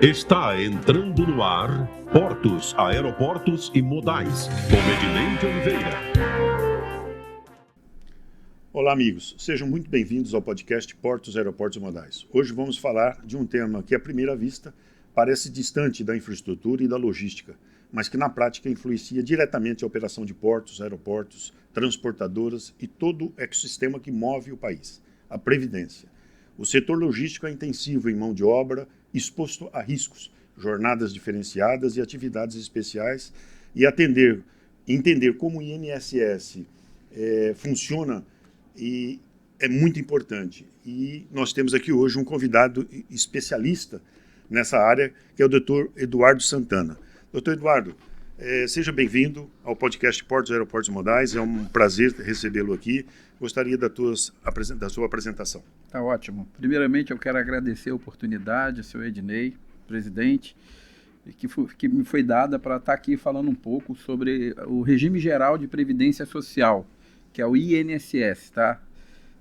Está entrando no ar Portos, Aeroportos e Modais, com Ednei de Oliveira. Olá, amigos. Sejam muito bem-vindos ao podcast Portos, Aeroportos e Modais. Hoje vamos falar de um tema que, à primeira vista, parece distante da infraestrutura e da logística, mas que, na prática, influencia diretamente a operação de portos, aeroportos, transportadoras e todo o ecossistema que move o país, a Previdência. O setor logístico é intensivo em mão de obra, exposto a riscos, jornadas diferenciadas e atividades especiais, e entender como o INSS funciona e é muito importante. E nós temos aqui hoje um convidado especialista nessa área, que é o Dr. Eduardo Santana. Dr. Eduardo, seja bem-vindo ao podcast Portos, Aeroportos e Modais. É um prazer recebê-lo aqui. Gostaria da sua apresentação. Tá ótimo. Primeiramente, eu quero agradecer a oportunidade, ao seu Ednei, presidente, que me foi dada para estar aqui falando um pouco sobre o Regime Geral de Previdência Social, que é o INSS, tá?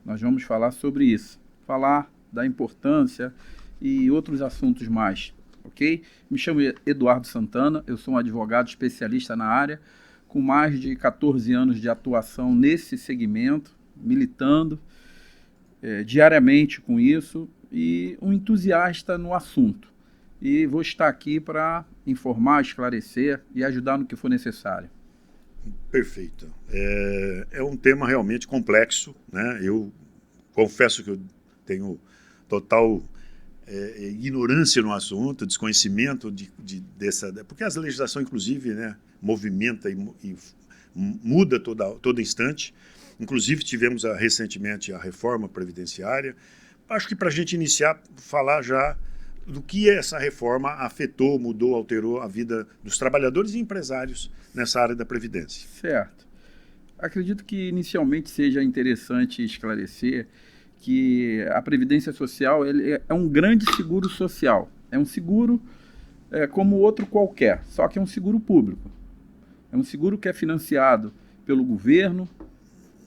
Nós vamos falar sobre isso, falar da importância e outros assuntos mais, ok? Me chamo Eduardo Santana, eu sou um advogado especialista na área, com mais de 14 anos de atuação nesse segmento, militando diariamente com isso e um entusiasta no assunto. E vou estar aqui para informar, esclarecer e ajudar no que for necessário. Perfeito. É um tema realmente complexo, né? Eu confesso que eu tenho total ignorância no assunto, desconhecimento dessa... Porque a legislação, inclusive, né, movimenta e muda todo instante. Inclusive, tivemos recentemente a reforma previdenciária. Acho que para a gente iniciar, falar já do que essa reforma afetou, mudou, alterou a vida dos trabalhadores e empresários nessa área da Previdência. Certo. Acredito que inicialmente seja interessante esclarecer que a Previdência Social é um grande seguro social. É um seguro como outro qualquer, só que é um seguro público. É um seguro que é financiado pelo governo,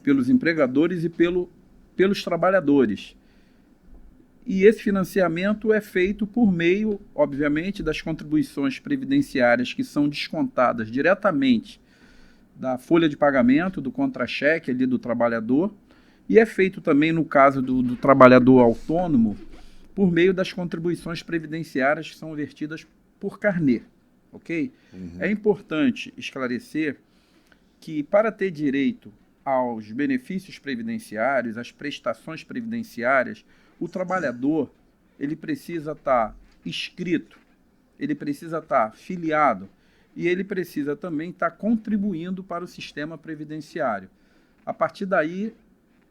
pelos empregadores e pelos trabalhadores. E esse financiamento é feito por meio, obviamente, das contribuições previdenciárias que são descontadas diretamente da folha de pagamento, do contra-cheque ali do trabalhador, e é feito também, no caso do trabalhador autônomo, por meio das contribuições previdenciárias que são vertidas por carnê, ok? Uhum. É importante esclarecer que, para ter direito aos benefícios previdenciários, às prestações previdenciárias, o trabalhador ele precisa estar inscrito, ele precisa estar filiado e ele precisa também estar contribuindo para o sistema previdenciário. A partir daí,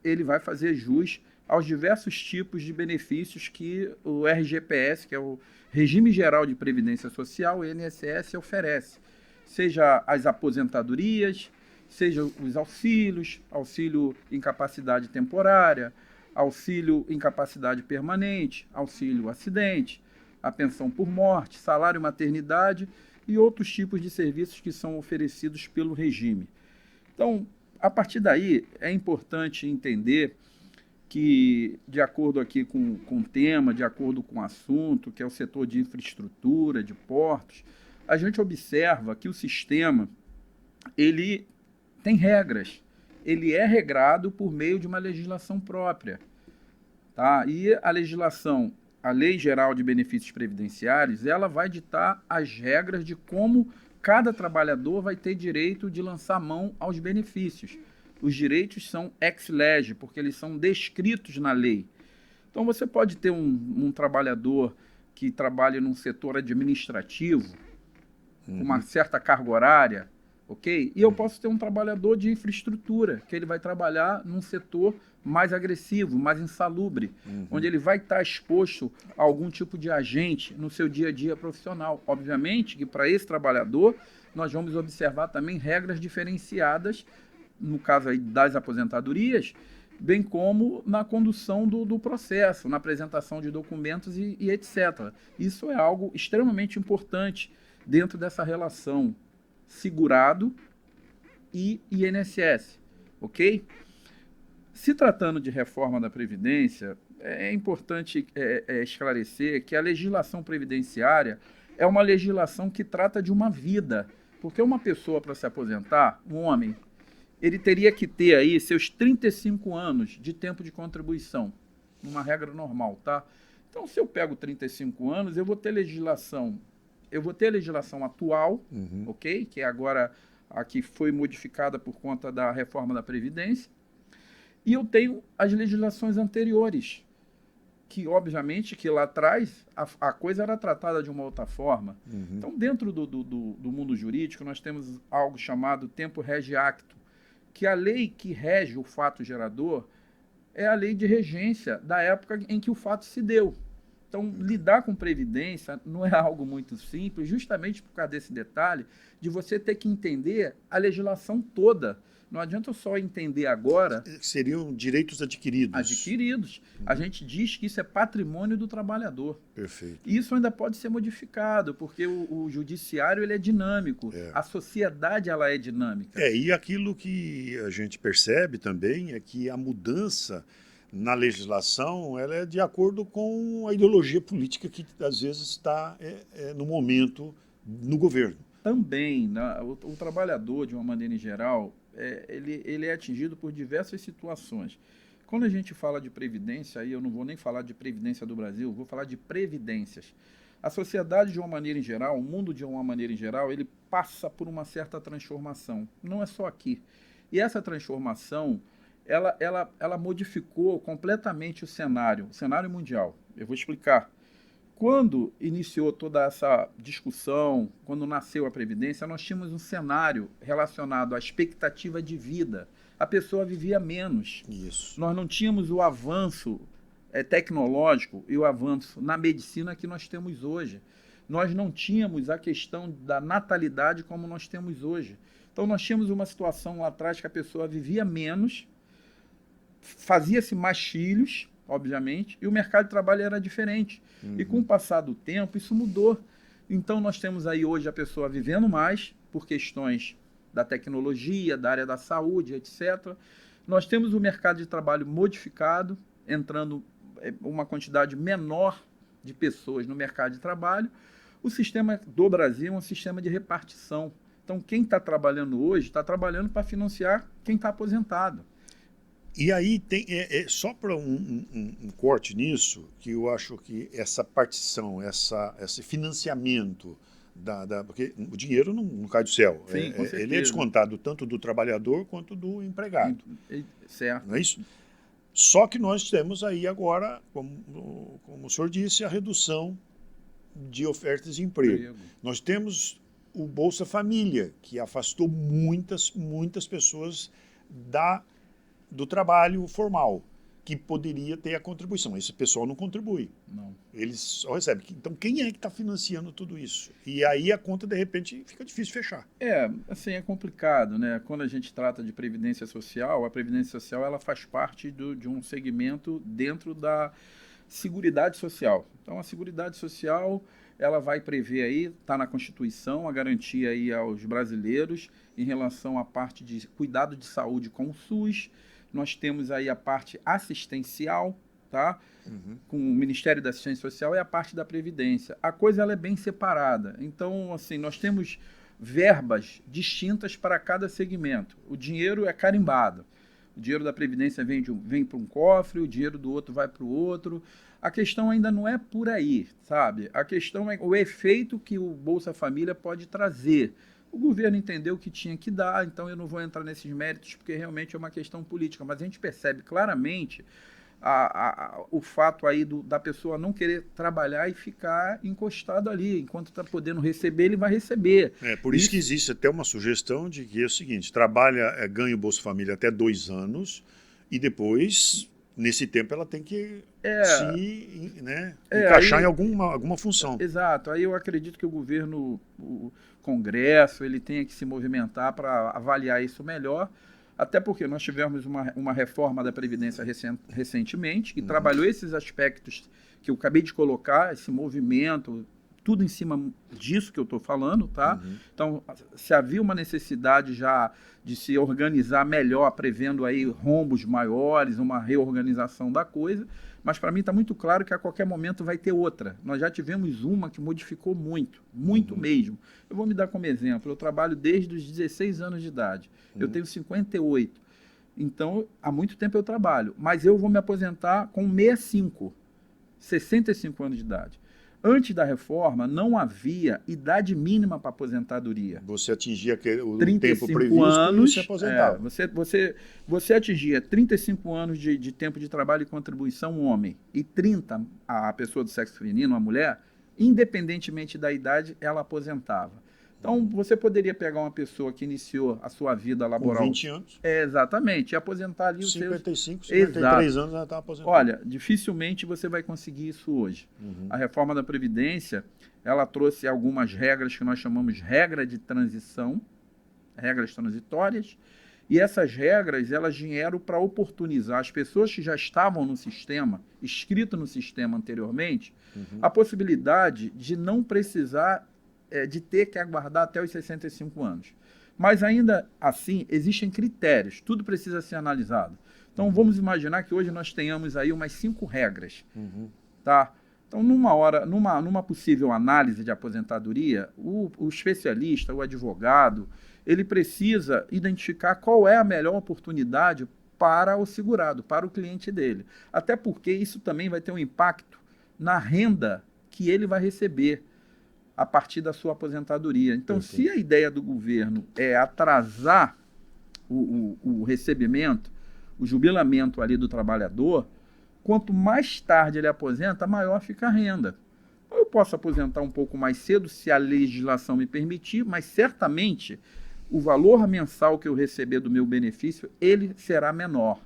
ele vai fazer jus aos diversos tipos de benefícios que o RGPS, que é o Regime Geral de Previdência Social, o INSS, oferece, seja as aposentadorias, seja os auxílios, auxílio incapacidade temporária, auxílio incapacidade permanente, auxílio acidente, a pensão por morte, salário maternidade e outros tipos de serviços que são oferecidos pelo regime. Então, a partir daí, é importante entender que, de acordo aqui com o tema, de acordo com o assunto, que é o setor de infraestrutura, de portos, a gente observa que o sistema, ele tem regras, ele é regrado por meio de uma legislação própria, tá? E a legislação, a Lei Geral de Benefícios Previdenciários, ela vai ditar as regras de como cada trabalhador vai ter direito de lançar mão aos benefícios. Os direitos são ex lege, porque eles são descritos na lei. Então, você pode ter um trabalhador que trabalha num setor administrativo, com uma certa carga horária, ok? E eu posso ter um trabalhador de infraestrutura, que ele vai trabalhar num setor mais agressivo, mais insalubre, onde ele vai estar exposto a algum tipo de agente no seu dia a dia profissional. Obviamente que para esse trabalhador nós vamos observar também regras diferenciadas, no caso aí das aposentadorias, bem como na condução do processo, na apresentação de documentos e etc. Isso é algo extremamente importante dentro dessa relação segurado e INSS, ok? Se tratando de reforma da Previdência, é importante esclarecer que a legislação previdenciária é uma legislação que trata de uma vida. Porque uma pessoa, para se aposentar, um homem, ele teria que ter aí seus 35 anos de tempo de contribuição, numa regra normal, tá? Então, se eu pego 35 anos, eu vou ter legislação atual, ok? Que é agora a que foi modificada por conta da reforma da Previdência, e eu tenho as legislações anteriores, que obviamente que lá atrás a coisa era tratada de uma outra forma. Então, dentro do mundo jurídico, nós temos algo chamado tempo rege acto, que a lei que rege o fato gerador é a lei de regência da época em que o fato se deu. Então, lidar com previdência não é algo muito simples, justamente por causa desse detalhe de você ter que entender a legislação toda. Não adianta só entender agora. Seriam direitos adquiridos. Adquiridos. A gente diz que isso é patrimônio do trabalhador. Perfeito. E isso ainda pode ser modificado, porque o judiciário ele é dinâmico. A sociedade ela é dinâmica. E aquilo que a gente percebe também é que a mudança na legislação ela é de acordo com a ideologia política que às vezes está no momento no governo. Também, né, o trabalhador, de uma maneira em geral, ele é atingido por diversas situações. Quando a gente fala de previdência, aí eu não vou nem falar de previdência do Brasil, vou falar de previdências. A sociedade, de uma maneira em geral, o mundo, de uma maneira em geral, ele passa por uma certa transformação. Não é só aqui. E essa transformação, ela modificou completamente o cenário mundial. Eu vou explicar. Quando iniciou toda essa discussão, quando nasceu a Previdência, nós tínhamos um cenário relacionado à expectativa de vida. A pessoa vivia menos. Isso. Nós não tínhamos o avanço tecnológico e o avanço na medicina que nós temos hoje. Nós não tínhamos a questão da natalidade como nós temos hoje. Então, nós tínhamos uma situação lá atrás que a pessoa vivia menos, fazia-se mais filhos, obviamente, e o mercado de trabalho era diferente. E com o passar do tempo, isso mudou. Então, nós temos aí hoje a pessoa vivendo mais, por questões da tecnologia, da área da saúde, etc. Nós temos o mercado de trabalho modificado, entrando uma quantidade menor de pessoas no mercado de trabalho. O sistema do Brasil é um sistema de repartição. Então, quem está trabalhando hoje, está trabalhando para financiar quem está aposentado. E aí tem só para um corte nisso, que eu acho que essa partição, esse financiamento, porque o dinheiro não cai do céu. Sim, com certeza. Ele é descontado tanto do trabalhador quanto do empregado. Certo. Não é isso? Só que nós temos aí agora, como o senhor disse, a redução de ofertas de emprego. Nós temos o Bolsa Família, que afastou muitas pessoas do trabalho formal, que poderia ter a contribuição. Esse pessoal não contribui. Não. Eles só recebem. Então, quem é que está financiando tudo isso? E aí a conta, de repente, fica difícil fechar. Assim, é complicado, né? Quando a gente trata de previdência social, a previdência social ela faz parte de um segmento dentro da Seguridade Social. Então, a Seguridade Social ela vai prever aí, está na Constituição, a garantia aí aos brasileiros em relação à parte de cuidado de saúde com o SUS. Nós temos aí a parte assistencial, tá? Com o Ministério da Assistência Social e a parte da Previdência. A coisa ela é bem separada. Então, assim, nós temos verbas distintas para cada segmento. O dinheiro é carimbado. O dinheiro da Previdência vem para um cofre, o dinheiro do outro vai para o outro. A questão ainda não é por aí, sabe? A questão é o efeito que o Bolsa Família pode trazer. O governo entendeu que tinha que dar, então eu não vou entrar nesses méritos, porque realmente é uma questão política. Mas a gente percebe claramente o fato aí da pessoa não querer trabalhar e ficar encostado ali. Enquanto está podendo receber, ele vai receber. Por isso que existe até uma sugestão de que é o seguinte, ganha o Bolsa Família até 2 anos e depois, nesse tempo, ela tem que encaixar em alguma função. Exato. Aí eu acredito que o governo, o Congresso, ele tenha que se movimentar para avaliar isso melhor. Até porque nós tivemos uma reforma da Previdência recentemente, que trabalhou esses aspectos que eu acabei de colocar, esse movimento, tudo em cima disso que eu estou falando, tá? Então, se havia uma necessidade já de se organizar melhor, prevendo aí rombos maiores, uma reorganização da coisa, mas para mim está muito claro que a qualquer momento vai ter outra. Nós já tivemos uma que modificou muito, muito mesmo. Eu vou me dar como exemplo, eu trabalho desde os 16 anos de idade, eu tenho 58, então há muito tempo eu trabalho, mas eu vou me aposentar com 65 anos de idade. Antes da reforma, não havia idade mínima para aposentadoria. Você atingia o 35 tempo previsto anos, e se aposentava. Você atingia 35 anos de tempo de trabalho e contribuição, um homem, e 30 a pessoa do sexo feminino, a mulher, independentemente da idade, ela aposentava. Então, você poderia pegar uma pessoa que iniciou a sua vida laboral... Com 20 anos. Exatamente, e aposentar ali os 55, seus... 53 anos ela está aposentada. Olha, dificilmente você vai conseguir isso hoje. A reforma da Previdência, ela trouxe algumas regras que nós chamamos regra de transição, regras transitórias, e essas regras, elas vieram para oportunizar as pessoas que já estavam no sistema, inscritas no sistema anteriormente, a possibilidade de não precisar de ter que aguardar até os 65 anos. Mas ainda assim, existem critérios, tudo precisa ser analisado. Então, vamos imaginar que hoje nós tenhamos aí umas 5 regras. Tá? Então, numa possível análise de aposentadoria, o especialista, o advogado, ele precisa identificar qual é a melhor oportunidade para o segurado, para o cliente dele. Até porque isso também vai ter um impacto na renda que ele vai receber a partir da sua aposentadoria. Então, se a ideia do governo é atrasar o recebimento, o jubilamento ali do trabalhador, quanto mais tarde ele aposenta, maior fica a renda. Eu posso aposentar um pouco mais cedo, se a legislação me permitir, mas certamente o valor mensal que eu receber do meu benefício, ele será menor.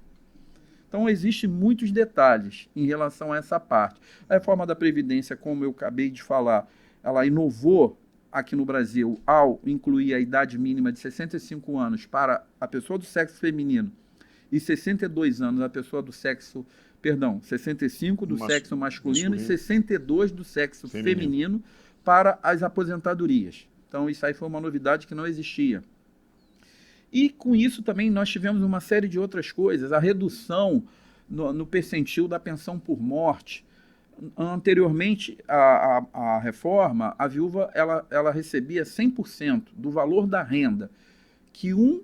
Então, existem muitos detalhes em relação a essa parte. A reforma da Previdência, como eu acabei de falar, ela inovou aqui no Brasil ao incluir a idade mínima de 65 anos para a pessoa do sexo feminino e 62 anos a pessoa do sexo, 65 do sexo masculino e 62 do sexo feminino para as aposentadorias. Então, isso aí foi uma novidade que não existia. E com isso também nós tivemos uma série de outras coisas, a redução no percentil da pensão por morte. Anteriormente à reforma, a viúva ela recebia 100% do valor da renda que um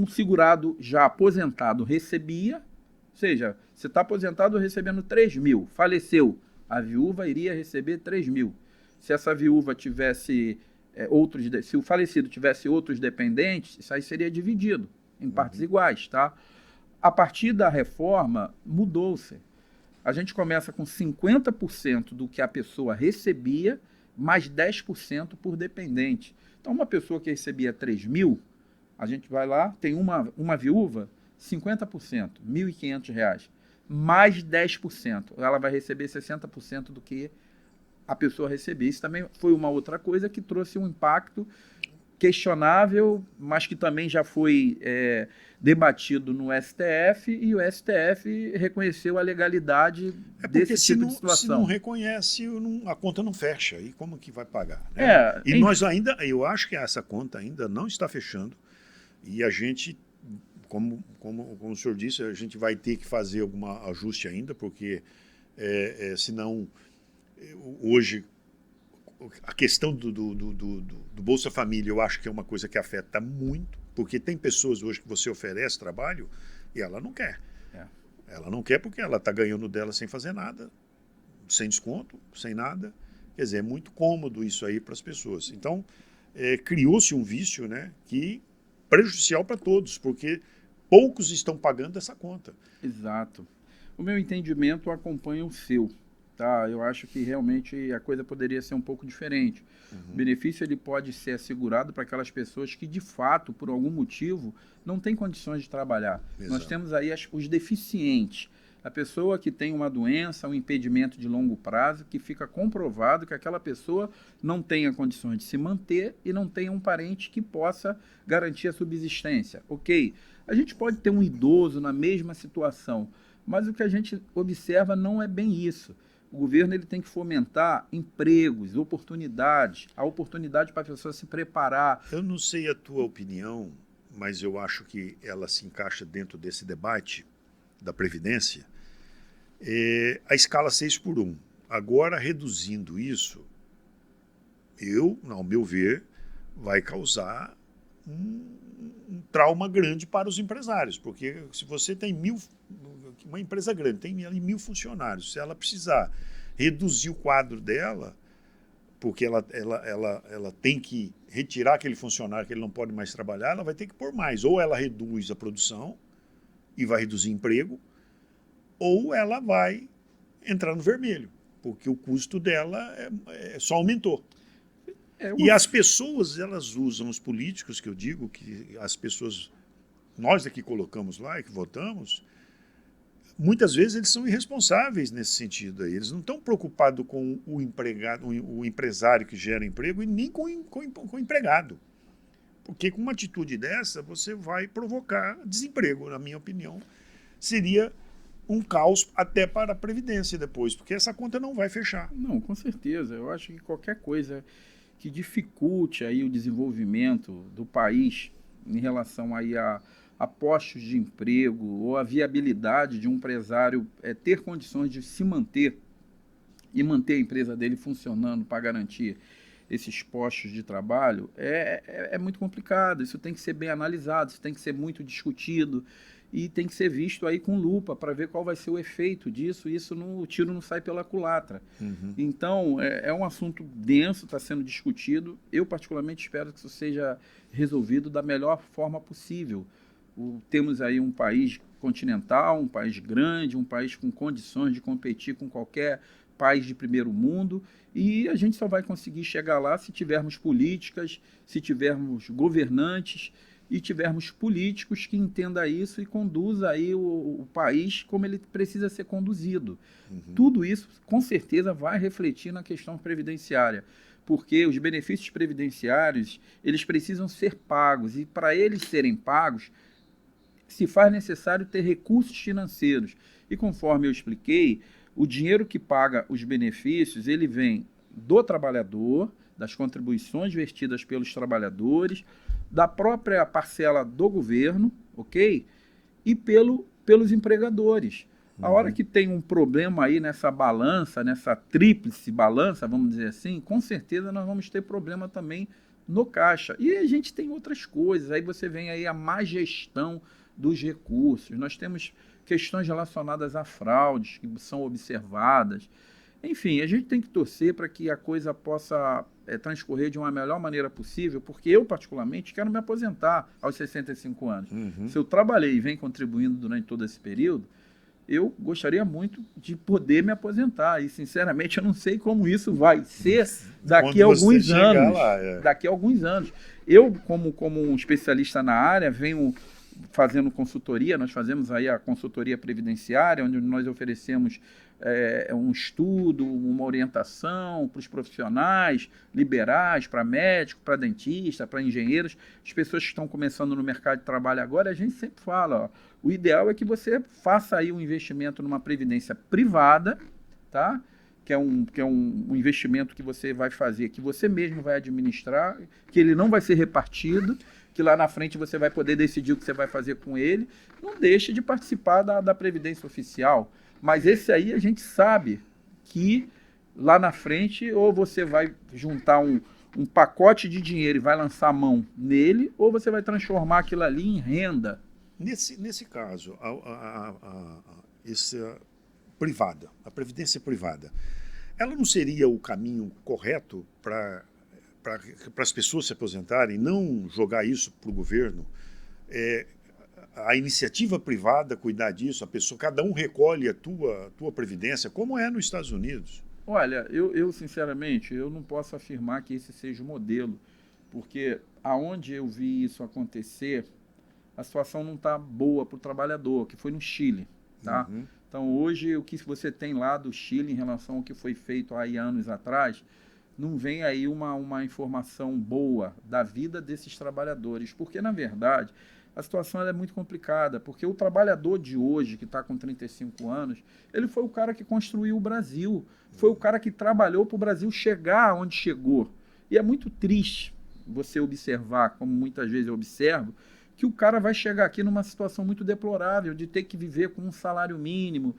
segurado já aposentado recebia, ou seja, você está aposentado recebendo 3 mil, faleceu, a viúva iria receber 3 mil. Se essa viúva tivesse se o falecido tivesse outros dependentes, isso aí seria dividido em partes iguais, tá? A partir da reforma, mudou-se. A gente começa com 50% do que a pessoa recebia, mais 10% por dependente. Então, uma pessoa que recebia 3 mil, a gente vai lá, tem uma viúva, 50%, R$ 1.500, mais 10%. Ela vai receber 60% do que a pessoa recebia. Isso também foi uma outra coisa que trouxe um impacto questionável, mas que também já foi debatido no STF, e o STF reconheceu a legalidade desse tipo de situação. Se não reconhece, a conta não fecha. E como que vai pagar? Né? Eu acho que essa conta ainda não está fechando, e a gente, como o senhor disse, a gente vai ter que fazer algum ajuste ainda, porque senão, hoje, a questão do Bolsa Família, eu acho que é uma coisa que afeta muito, porque tem pessoas hoje que você oferece trabalho e ela não quer. Ela não quer porque ela está ganhando dela sem fazer nada, sem desconto, sem nada. Quer dizer, é muito cômodo isso aí para as pessoas. Então, criou-se um vício, né, que prejudicial para todos, porque poucos estão pagando essa conta. Exato. O meu entendimento acompanha o seu. Tá? Eu acho que realmente a coisa poderia ser um pouco diferente. O benefício ele pode ser assegurado para aquelas pessoas que, de fato, por algum motivo, não têm condições de trabalhar. Exato. Nós temos aí os deficientes. A pessoa que tem uma doença, um impedimento de longo prazo, que fica comprovado que aquela pessoa não tenha condições de se manter e não tenha um parente que possa garantir a subsistência. Ok, a gente pode ter um idoso na mesma situação, mas o que a gente observa não é bem isso. O governo ele tem que fomentar empregos, oportunidades, a oportunidade para a pessoa se preparar. Eu não sei a tua opinião, mas eu acho que ela se encaixa dentro desse debate da Previdência. a escala 6:1. Agora, reduzindo isso, ao meu ver, vai causar um trauma grande para os empresários, porque se você tem uma empresa grande, tem ali 1.000 funcionários, se ela precisar reduzir o quadro dela, porque ela tem que retirar aquele funcionário que ele não pode mais trabalhar, ela vai ter que pôr mais. Ou ela reduz a produção e vai reduzir emprego, ou ela vai entrar no vermelho, porque o custo dela só aumentou. E as pessoas, elas usam os políticos, que eu digo, que as pessoas, nós aqui colocamos lá e que votamos, muitas vezes eles são irresponsáveis nesse sentido aí. Eles não estão preocupados com o empregado, o empresário que gera emprego e nem com o empregado. Porque com uma atitude dessa, você vai provocar desemprego, na minha opinião. Seria um caos até para a Previdência depois, porque essa conta não vai fechar. Não, com certeza. Eu acho que qualquer coisa que dificulte aí o desenvolvimento do país em relação aí a postos de emprego ou a viabilidade de um empresário ter condições de se manter e manter a empresa dele funcionando para garantir esses postos de trabalho, é muito complicado. Isso tem que ser bem analisado, isso tem que ser muito discutido e tem que ser visto aí com lupa para ver qual vai ser o efeito disso, e o tiro não sai pela culatra. Uhum. Então, é um assunto denso, está sendo discutido. Eu, particularmente, espero que isso seja resolvido da melhor forma possível. Temos aí um país continental, um país grande, um país com condições de competir com qualquer país de primeiro mundo, e a gente só vai conseguir chegar lá se tivermos políticas, se tivermos governantes e tivermos políticos que entendam isso e conduzam aí o país como ele precisa ser conduzido. Uhum. Tudo isso, com certeza, vai refletir na questão previdenciária, porque os benefícios previdenciários, eles precisam ser pagos, e para eles serem pagos, se faz necessário ter recursos financeiros. E conforme eu expliquei, o dinheiro que paga os benefícios, ele vem do trabalhador, das contribuições vertidas pelos trabalhadores, da própria parcela do governo, ok? E pelos empregadores. A hora que tem um problema aí nessa balança, nessa tríplice balança, vamos dizer assim, com certeza nós vamos ter problema também no caixa. E a gente tem outras coisas, aí você vem aí a má gestão dos recursos, nós temos questões relacionadas a fraudes que são observadas. Enfim, a gente tem que torcer para que a coisa possa transcorrer de uma melhor maneira possível, porque eu, particularmente, quero me aposentar aos 65 anos. Uhum. Se eu trabalhei e venho contribuindo durante todo esse período, eu gostaria muito de poder me aposentar. E, sinceramente, eu não sei como isso vai ser daqui a alguns anos. Daqui a alguns anos. Eu, como um especialista na área, venho fazendo consultoria. Nós fazemos aí a consultoria previdenciária, onde nós oferecemos um estudo, uma orientação para os profissionais liberais, para médicos, para dentistas, para engenheiros, as pessoas que estão começando no mercado de trabalho agora. A gente sempre fala, o ideal é que você faça aí um investimento numa previdência privada, tá? Que é um investimento que você vai fazer, que você mesmo vai administrar, que ele não vai ser repartido, que lá na frente você vai poder decidir o que você vai fazer com ele. Não deixe de participar da Previdência Oficial. Mas esse aí a gente sabe que lá na frente ou você vai juntar um pacote de dinheiro e vai lançar a mão nele, ou você vai transformar aquilo ali em renda. Nesse caso, essa privada, a previdência privada, ela não seria o caminho correto para as pessoas se aposentarem, não jogar isso para o governo? A iniciativa privada cuidar disso, a pessoa, cada um recolhe a tua previdência, como é nos Estados Unidos? Olha, eu sinceramente, eu não posso afirmar que esse seja o modelo, porque aonde eu vi isso acontecer, a situação não está boa para o trabalhador, que foi no Chile, tá? Uhum. Então, hoje, o que você tem lá do Chile em relação ao que foi feito há anos atrás, não vem aí uma informação boa da vida desses trabalhadores, porque, na verdade, a situação ela é muito complicada, porque o trabalhador de hoje, que está com 35 anos, ele foi o cara que construiu o Brasil, foi o cara que trabalhou para o Brasil chegar onde chegou. E é muito triste você observar, como muitas vezes eu observo, que o cara vai chegar aqui numa situação muito deplorável, de ter que viver com um salário mínimo,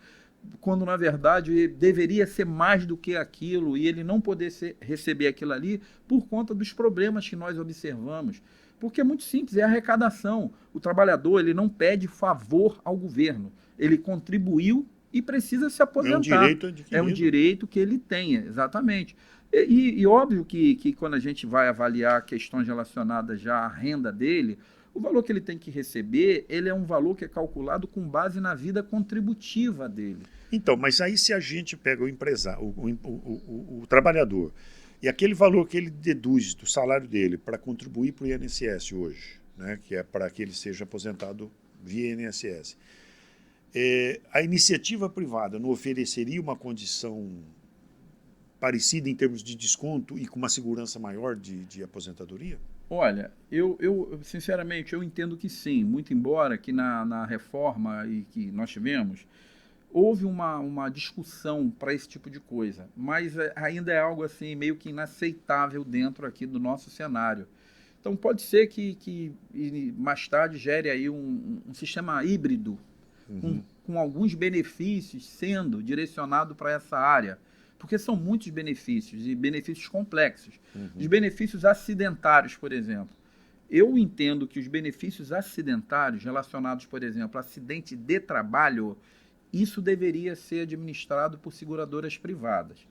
quando na verdade deveria ser mais do que aquilo e ele não poder receber aquilo ali por conta dos problemas que nós observamos. Porque é muito simples, é arrecadação. O trabalhador ele não pede favor ao governo, ele contribuiu e precisa se aposentar. É um direito adquirido. É um direito que ele tenha, exatamente. E óbvio que quando a gente vai avaliar questões relacionadas já à renda dele, o valor que ele tem que receber, ele é um valor que é calculado com base na vida contributiva dele. Então, mas aí se a gente pega o empresário, o trabalhador, e aquele valor que ele deduz do salário dele para contribuir para o INSS hoje, né, que é para que ele seja aposentado via INSS, a iniciativa privada não ofereceria uma condição parecida em termos de desconto e com uma segurança maior de aposentadoria? Olha, eu sinceramente eu entendo que sim, muito embora que na reforma e que nós tivemos, houve uma discussão para esse tipo de coisa, mas ainda é algo assim meio que inaceitável dentro aqui do nosso cenário. Então pode ser que mais tarde gere aí um sistema híbrido, com alguns benefícios sendo direcionado para essa área, porque são muitos benefícios e benefícios complexos. Os benefícios acidentários, por exemplo. Eu entendo que os benefícios acidentários relacionados, por exemplo, a acidente de trabalho, isso deveria ser administrado por seguradoras privadas.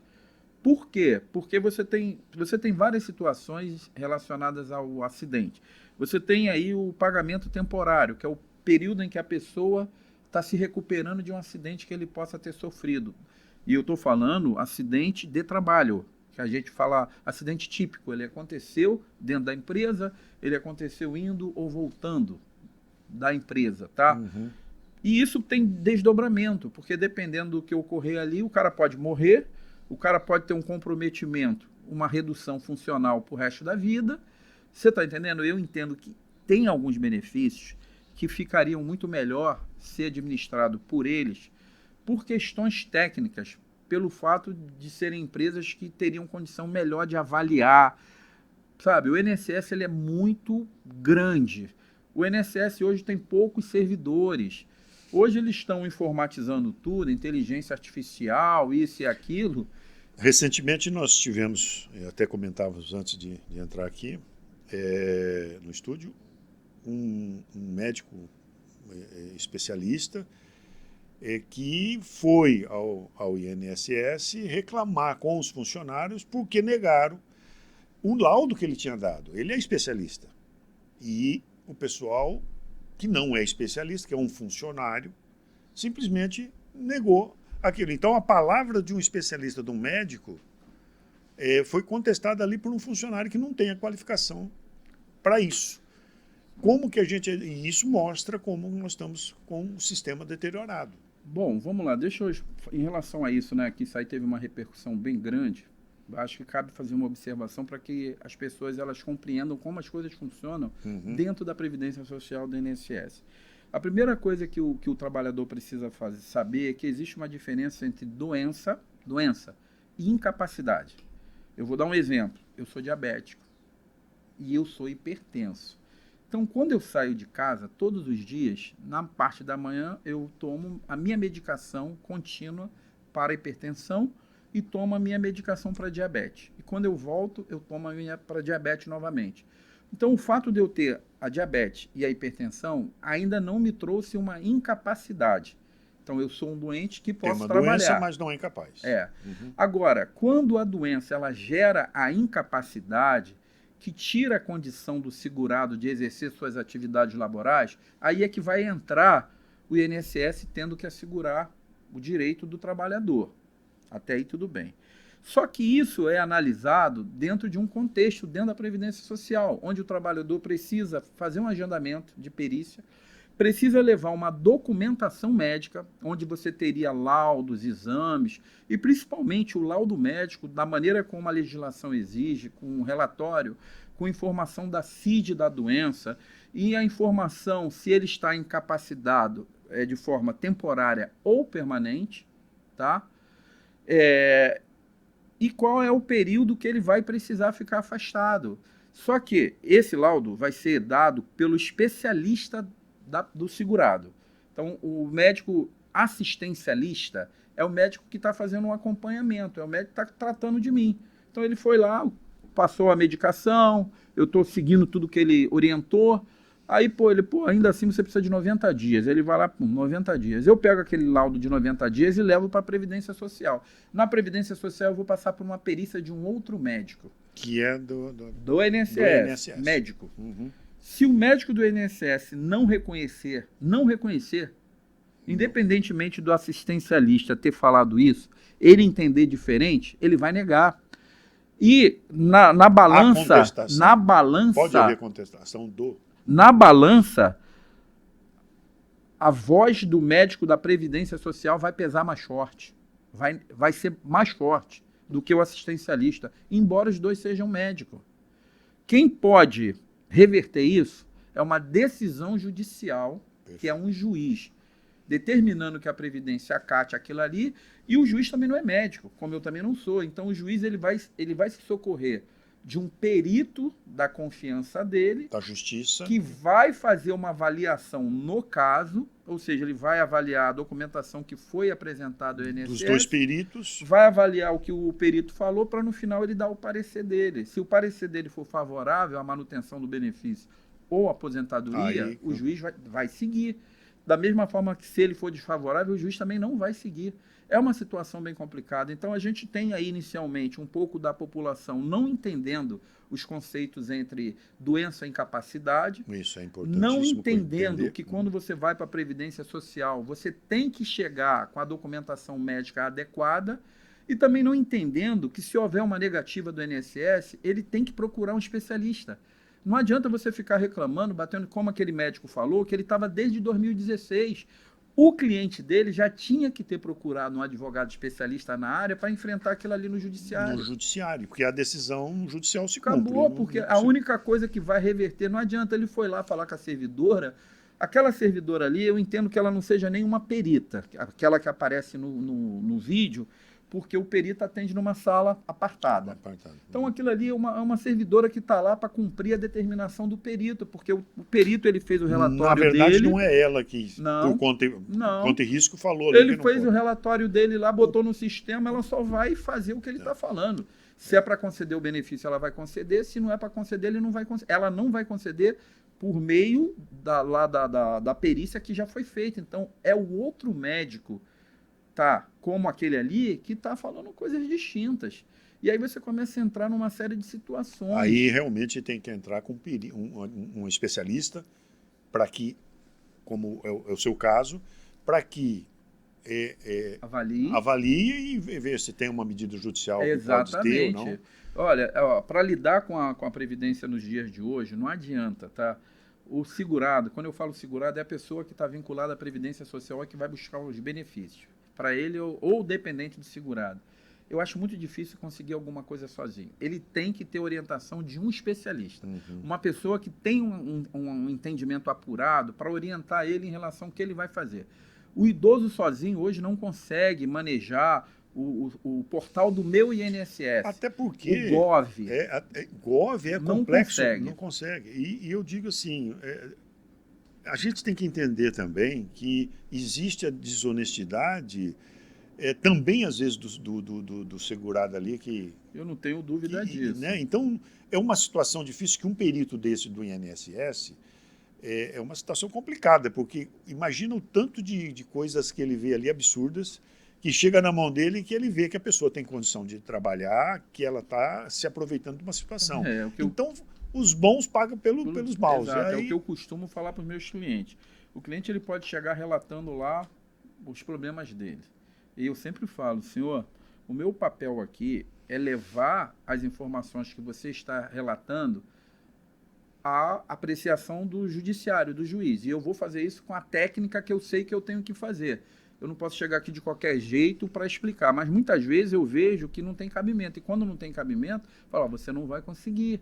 Por quê? Porque você tem várias situações relacionadas ao acidente. Você tem aí o pagamento temporário, que é o período em que a pessoa está se recuperando de um acidente que ele possa ter sofrido. E eu estou falando acidente de trabalho, que a gente fala acidente típico. Ele aconteceu dentro da empresa, ele aconteceu indo ou voltando da empresa, tá? E isso tem desdobramento, porque dependendo do que ocorrer ali, o cara pode morrer, o cara pode ter um comprometimento, uma redução funcional para o resto da vida. Você está entendendo? Eu entendo que tem alguns benefícios que ficariam muito melhor ser administrado por eles por questões técnicas, pelo fato de serem empresas que teriam condição melhor de avaliar. Sabe, o INSS ele é muito grande. O INSS hoje tem poucos servidores. Hoje eles estão informatizando tudo, inteligência artificial, isso e aquilo. Recentemente nós tivemos, até comentávamos antes de entrar aqui, no estúdio, um médico especialista que foi ao INSS reclamar com os funcionários porque negaram o laudo que ele tinha dado. Ele é especialista. E o pessoal que não é especialista, que é um funcionário, simplesmente negou aquilo. Então, a palavra de um especialista, de um médico, foi contestada ali por um funcionário que não tem a qualificação para isso. E isso mostra como nós estamos com um sistema deteriorado. Bom, vamos lá, em relação a isso, né, que isso aí teve uma repercussão bem grande, acho que cabe fazer uma observação para que as pessoas elas compreendam como as coisas funcionam dentro da Previdência Social do INSS. A primeira coisa que o trabalhador precisa saber é que existe uma diferença entre doença e incapacidade. Eu vou dar um exemplo. Eu sou diabético e eu sou hipertenso. Então, quando eu saio de casa, todos os dias, na parte da manhã, eu tomo a minha medicação contínua para hipertensão e tomo a minha medicação para diabetes. E quando eu volto, eu tomo a minha para diabetes novamente. Então, o fato de eu ter a diabetes e a hipertensão ainda não me trouxe uma incapacidade. Então, eu sou um doente que posso trabalhar. Tem uma doença, mas não é incapaz. Agora, quando a doença ela gera a incapacidade, que tira a condição do segurado de exercer suas atividades laborais, aí é que vai entrar o INSS tendo que assegurar o direito do trabalhador. Até aí tudo bem. Só que isso é analisado dentro de um contexto, dentro da Previdência Social, onde o trabalhador precisa fazer um agendamento de perícia, precisa levar uma documentação médica, onde você teria laudos, exames, e principalmente o laudo médico, da maneira como a legislação exige, com um relatório, com informação da CID da doença, e a informação se ele está incapacitado de forma temporária ou permanente, tá? E qual é o período que ele vai precisar ficar afastado. Só que esse laudo vai ser dado pelo especialista do segurado. Então, o médico assistencialista é o médico que está fazendo um acompanhamento, é o médico que está tratando de mim. Então ele foi lá, passou a medicação, eu estou seguindo tudo que ele orientou. Aí, ainda assim você precisa de 90 dias. Ele vai lá, 90 dias. Eu pego aquele laudo de 90 dias e levo para a Previdência Social. Na Previdência Social eu vou passar por uma perícia de um outro médico. Que é do INSS, médico. Uhum. Se o médico do INSS não reconhecer, independentemente do assistencialista ter falado isso, ele entender diferente, ele vai negar. E na balança... Pode haver contestação Na balança, a voz do médico da Previdência Social vai pesar mais forte. Vai ser mais forte do que o assistencialista, embora os dois sejam médicos. Quem pode reverter isso é uma decisão judicial, que é um juiz, determinando que a Previdência acate aquilo ali, e o juiz também não é médico, como eu também não sou. Então o juiz ele vai se socorrer de um perito da confiança dele, da justiça, que vai fazer uma avaliação no caso, ou seja, ele vai avaliar a documentação que foi apresentada ao INSS, dos dois peritos, vai avaliar o que o perito falou para no final ele dar o parecer dele. Se o parecer dele for favorável à manutenção do benefício ou aposentadoria, o juiz vai seguir. Da mesma forma que se ele for desfavorável, o juiz também não vai seguir. É uma situação bem complicada. Então, a gente tem aí, inicialmente, um pouco da população não entendendo os conceitos entre doença e incapacidade. Isso é importantíssimo. Não entendendo que quando você vai para a Previdência Social, você tem que chegar com a documentação médica adequada e também não entendendo que se houver uma negativa do INSS, ele tem que procurar um especialista. Não adianta você ficar reclamando, batendo como aquele médico falou, que ele estava desde 2016. O cliente dele já tinha que ter procurado um advogado especialista na área para enfrentar aquilo ali no judiciário. No judiciário, porque a decisão judicial se cumpre. Acabou, porque a única coisa que vai reverter, não adianta ele foi lá falar com a servidora, aquela servidora ali, eu entendo que ela não seja nenhuma perita, aquela que aparece no vídeo, porque o perito atende numa sala apartada. Então aquilo ali é uma servidora que está lá para cumprir a determinação do perito, porque o perito ele fez o relatório dele. Na verdade não é ela que, por conta e risco, falou. Ele fez o relatório dele lá, botou no sistema, ela só vai fazer o que ele está falando. Se é para conceder o benefício, ela vai conceder, se não é para conceder, ele não vai conceder. Ela não vai conceder por meio da perícia que já foi feita. Então é o outro médico, como aquele ali, que está falando coisas distintas. E aí você começa a entrar numa série de situações. Aí realmente tem que entrar com um especialista para que, como é o seu caso, para que avalie e ver se tem uma medida judicial que pode ter ou não. Olha, para lidar com a Previdência nos dias de hoje, não adianta, tá? O segurado, quando eu falo segurado, é a pessoa que está vinculada à Previdência Social e que vai buscar os benefícios para ele ou dependente do segurado. Eu acho muito difícil conseguir alguma coisa sozinho. Ele tem que ter orientação de um especialista. Uma pessoa que tem um entendimento apurado para orientar ele em relação ao que ele vai fazer. O idoso sozinho hoje não consegue manejar o portal do meu INSS. Até porque o GOV. GOV é complexo. Não consegue. E eu digo assim, a gente tem que entender também que existe a desonestidade também, às vezes, do segurado ali que... Eu não tenho dúvida disso. Né? Então, é uma situação difícil que um perito desse do INSS é uma situação complicada, porque imagina o tanto de coisas que ele vê ali absurdas, que chega na mão dele e que ele vê que a pessoa tem condição de trabalhar, que ela está se aproveitando de uma situação. Então, os bons pagam pelos maus. Exato, aí... É o que eu costumo falar para os meus clientes. O cliente ele pode chegar relatando lá os problemas dele. E eu sempre falo, senhor, o meu papel aqui é levar as informações que você está relatando à apreciação do judiciário, do juiz. E eu vou fazer isso com a técnica que eu sei que eu tenho que fazer. Eu não posso chegar aqui de qualquer jeito para explicar, mas muitas vezes eu vejo que não tem cabimento. E quando não tem cabimento, eu falo, você não vai conseguir.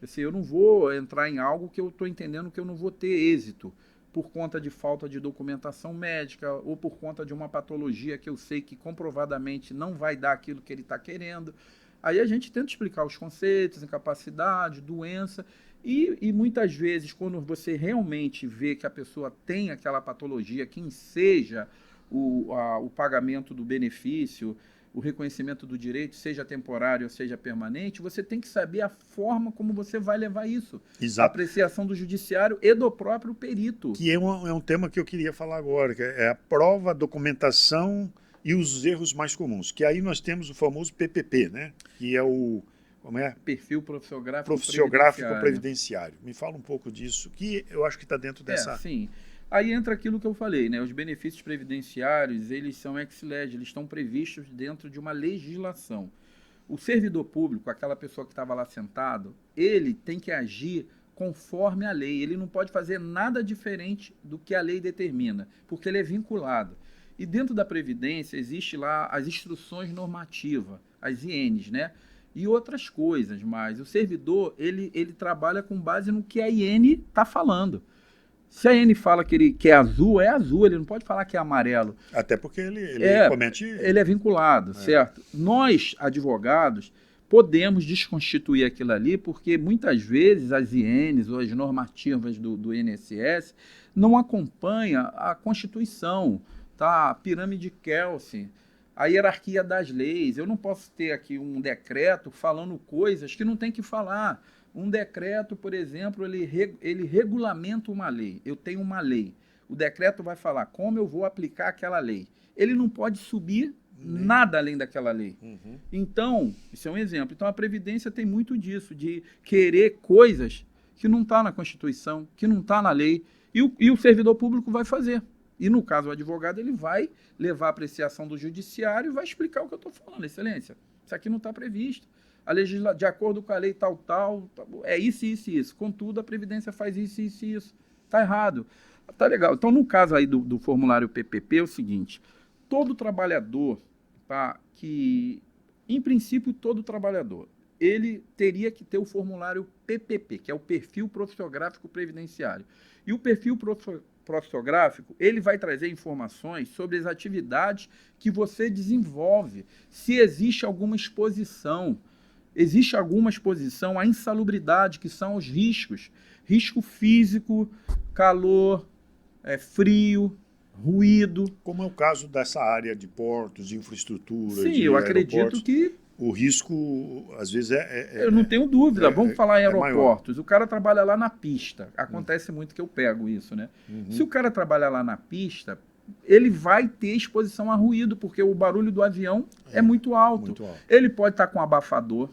Assim, eu não vou entrar em algo que eu estou entendendo que eu não vou ter êxito por conta de falta de documentação médica ou por conta de uma patologia que eu sei que comprovadamente não vai dar aquilo que ele está querendo. Aí a gente tenta explicar os conceitos, incapacidade, doença, e muitas vezes quando você realmente vê que a pessoa tem aquela patologia que enseja o pagamento do benefício, o reconhecimento do direito, seja temporário ou seja permanente, você tem que saber a forma como você vai levar isso. Exato. A apreciação do judiciário e do próprio perito. Que é um tema que eu queria falar agora, que é a prova, a documentação e os erros mais comuns. Que aí nós temos o famoso PPP, né? Que é o... Como é? Perfil profissiográfico previdenciário. Me fala um pouco disso, que eu acho que está dentro dessa... Sim. Aí entra aquilo que eu falei, né? Os benefícios previdenciários, eles são ex-lege, eles estão previstos dentro de uma legislação. O servidor público, aquela pessoa que estava lá sentado, ele tem que agir conforme a lei. Ele não pode fazer nada diferente do que a lei determina, porque ele é vinculado. E dentro da Previdência existe lá as instruções normativas, as INs, né? E outras coisas, mas o servidor, ele trabalha com base no que a IN está falando. Se a IN fala que é azul, ele não pode falar que é amarelo. Até porque ele comete... Ele é vinculado, certo? Nós, advogados, podemos desconstituir aquilo ali, porque muitas vezes as INs ou as normativas do INSS não acompanham a Constituição, tá? A pirâmide Kelsen, a hierarquia das leis. Eu não posso ter aqui um decreto falando coisas que não tem que falar. Um decreto, por exemplo, ele regulamenta uma lei. Eu tenho uma lei. O decreto vai falar como eu vou aplicar aquela lei. Ele não pode subir nada além daquela lei. Uhum. Então, isso é um exemplo. Então, a Previdência tem muito disso, de querer coisas que não está na Constituição, que não está na lei, e o servidor público vai fazer. E, no caso, o advogado, ele vai levar a apreciação do judiciário e vai explicar o que eu estou falando. Excelência, isso aqui não está previsto. De acordo com a lei tal, é isso, isso e isso. Contudo, a Previdência faz isso, isso e isso. Está errado. Tá legal. Então, no caso aí do formulário PPP, é o seguinte, todo trabalhador, tá, em princípio, todo trabalhador, ele teria que ter o formulário PPP, que é o Perfil Profissiográfico Previdenciário. E o Perfil Profissiográfico, ele vai trazer informações sobre as atividades que você desenvolve, se existe alguma exposição. Existe alguma exposição à insalubridade, que são os riscos. Risco físico, calor, frio, ruído. Como é o caso dessa área de portos, de infraestrutura, Sim, de eu acredito que... O risco, às vezes, eu não tenho dúvida. Vamos falar em aeroportos. Maior. O cara trabalha lá na pista. Acontece muito que eu pego isso, né? Uhum. Se o cara trabalha lá na pista, ele vai ter exposição a ruído, porque o barulho do avião é muito alto. Muito alto. Ele pode estar com abafador.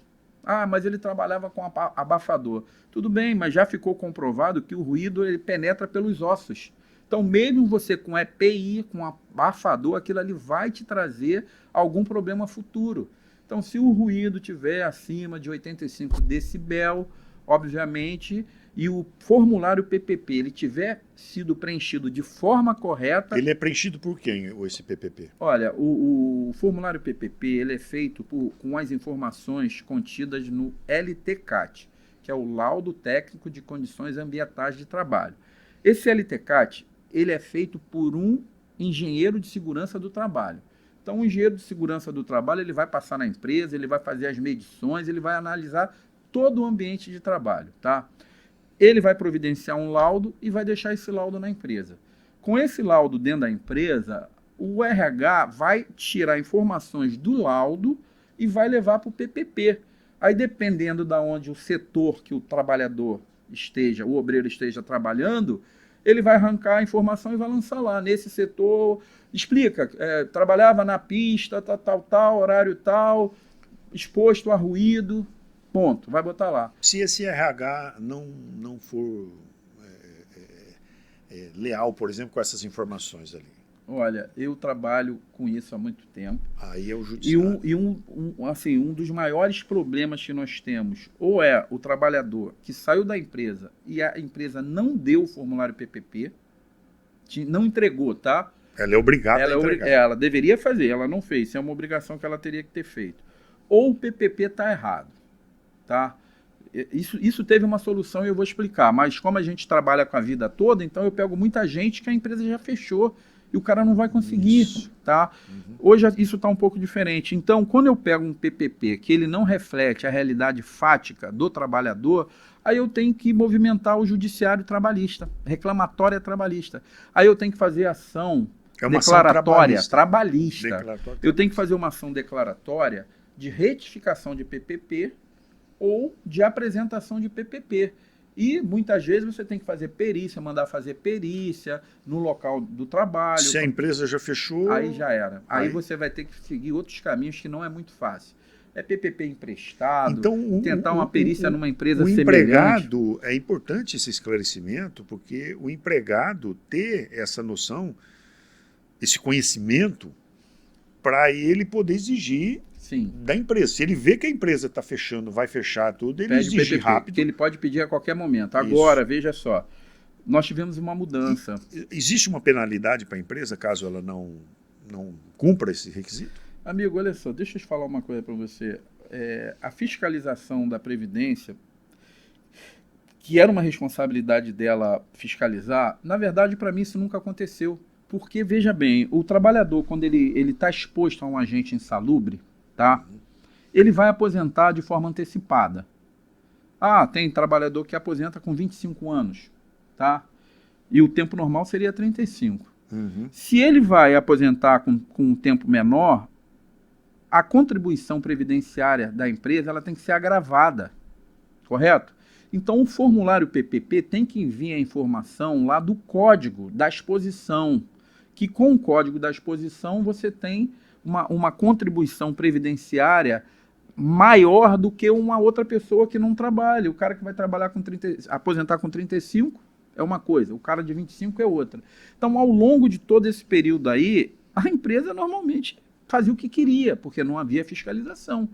Ah, mas ele trabalhava com abafador. Tudo bem, mas já ficou comprovado que o ruído ele penetra pelos ossos. Então, mesmo você com EPI, com abafador, aquilo ali vai te trazer algum problema futuro. Então, se o ruído estiver acima de 85 decibel, obviamente, e o formulário PPP ele tiver sido preenchido de forma correta... Ele é preenchido por quem, esse PPP? Olha, o formulário PPP ele é feito com as informações contidas no LTCAT, que é o Laudo Técnico de Condições Ambientais de Trabalho. Esse LTCAT ele é feito por um engenheiro de segurança do trabalho. Então, o engenheiro de segurança do trabalho ele vai passar na empresa, ele vai fazer as medições, ele vai analisar todo o ambiente de trabalho, tá? Ele vai providenciar um laudo e vai deixar esse laudo na empresa. Com esse laudo dentro da empresa, o RH vai tirar informações do laudo e vai levar para o PPP. Aí, dependendo de onde o setor que o trabalhador esteja, o obreiro esteja trabalhando, ele vai arrancar a informação e vai lançar lá. Nesse setor, explica, trabalhava na pista, tal, horário tal, exposto a ruído... Ponto, vai botar lá. Se esse RH não for leal, por exemplo, com essas informações ali? Olha, eu trabalho com isso há muito tempo. Aí é o judiciário. E um dos maiores problemas que nós temos, ou é o trabalhador que saiu da empresa e a empresa não deu o formulário PPP, não entregou, tá? Ela é obrigada a entregar. Ela deveria fazer, ela não fez. Isso é uma obrigação que ela teria que ter feito. Ou o PPP está errado. Tá? Isso teve uma solução e eu vou explicar, mas como a gente trabalha com a vida toda, então eu pego muita gente que a empresa já fechou e o cara não vai conseguir, tá? Uhum. Hoje isso está um pouco diferente. Então, quando eu pego um PPP que ele não reflete a realidade fática do trabalhador, aí eu tenho que movimentar o judiciário trabalhista, reclamatória trabalhista. Aí eu tenho que fazer ação É uma ação declaratória, trabalhista. Declaratória. Eu tenho que fazer uma ação declaratória de retificação de PPP ou de apresentação de PPP. E muitas vezes você tem que fazer perícia, mandar fazer perícia no local do trabalho. Se a empresa já fechou... Aí já era. Aí você vai ter que seguir outros caminhos que não é muito fácil. É PPP emprestado, então, tentar uma perícia numa empresa o semelhante. Empregado, é importante esse esclarecimento, porque o empregado ter essa noção, esse conhecimento, para ele poder exigir Sim. da empresa. Se ele vê que a empresa está fechando, vai fechar tudo, ele Pede exige PPP, rápido. que ele pode pedir a qualquer momento. Agora, veja só, nós tivemos uma mudança. Existe uma penalidade para a empresa caso ela não cumpra esse requisito? Amigo, olha só, deixa eu te falar uma coisa para você. A fiscalização da Previdência, que era uma responsabilidade dela fiscalizar, na verdade, para mim, isso nunca aconteceu. Porque, veja bem, o trabalhador, quando ele está exposto a um agente insalubre, tá? Ele vai aposentar de forma antecipada. Tem trabalhador que aposenta com 25 anos, tá? E o tempo normal seria 35. Se ele vai aposentar com um tempo menor, a contribuição previdenciária da empresa ela tem que ser agravada, correto? Então, o formulário PPP tem que vir a informação lá do código da exposição, que com o código da exposição você tem uma contribuição previdenciária maior do que uma outra pessoa que não trabalha. O cara que vai trabalhar aposentar com 35 é uma coisa, o cara de 25 é outra. Então, ao longo de todo esse período aí, a empresa normalmente fazia o que queria, porque não havia fiscalização.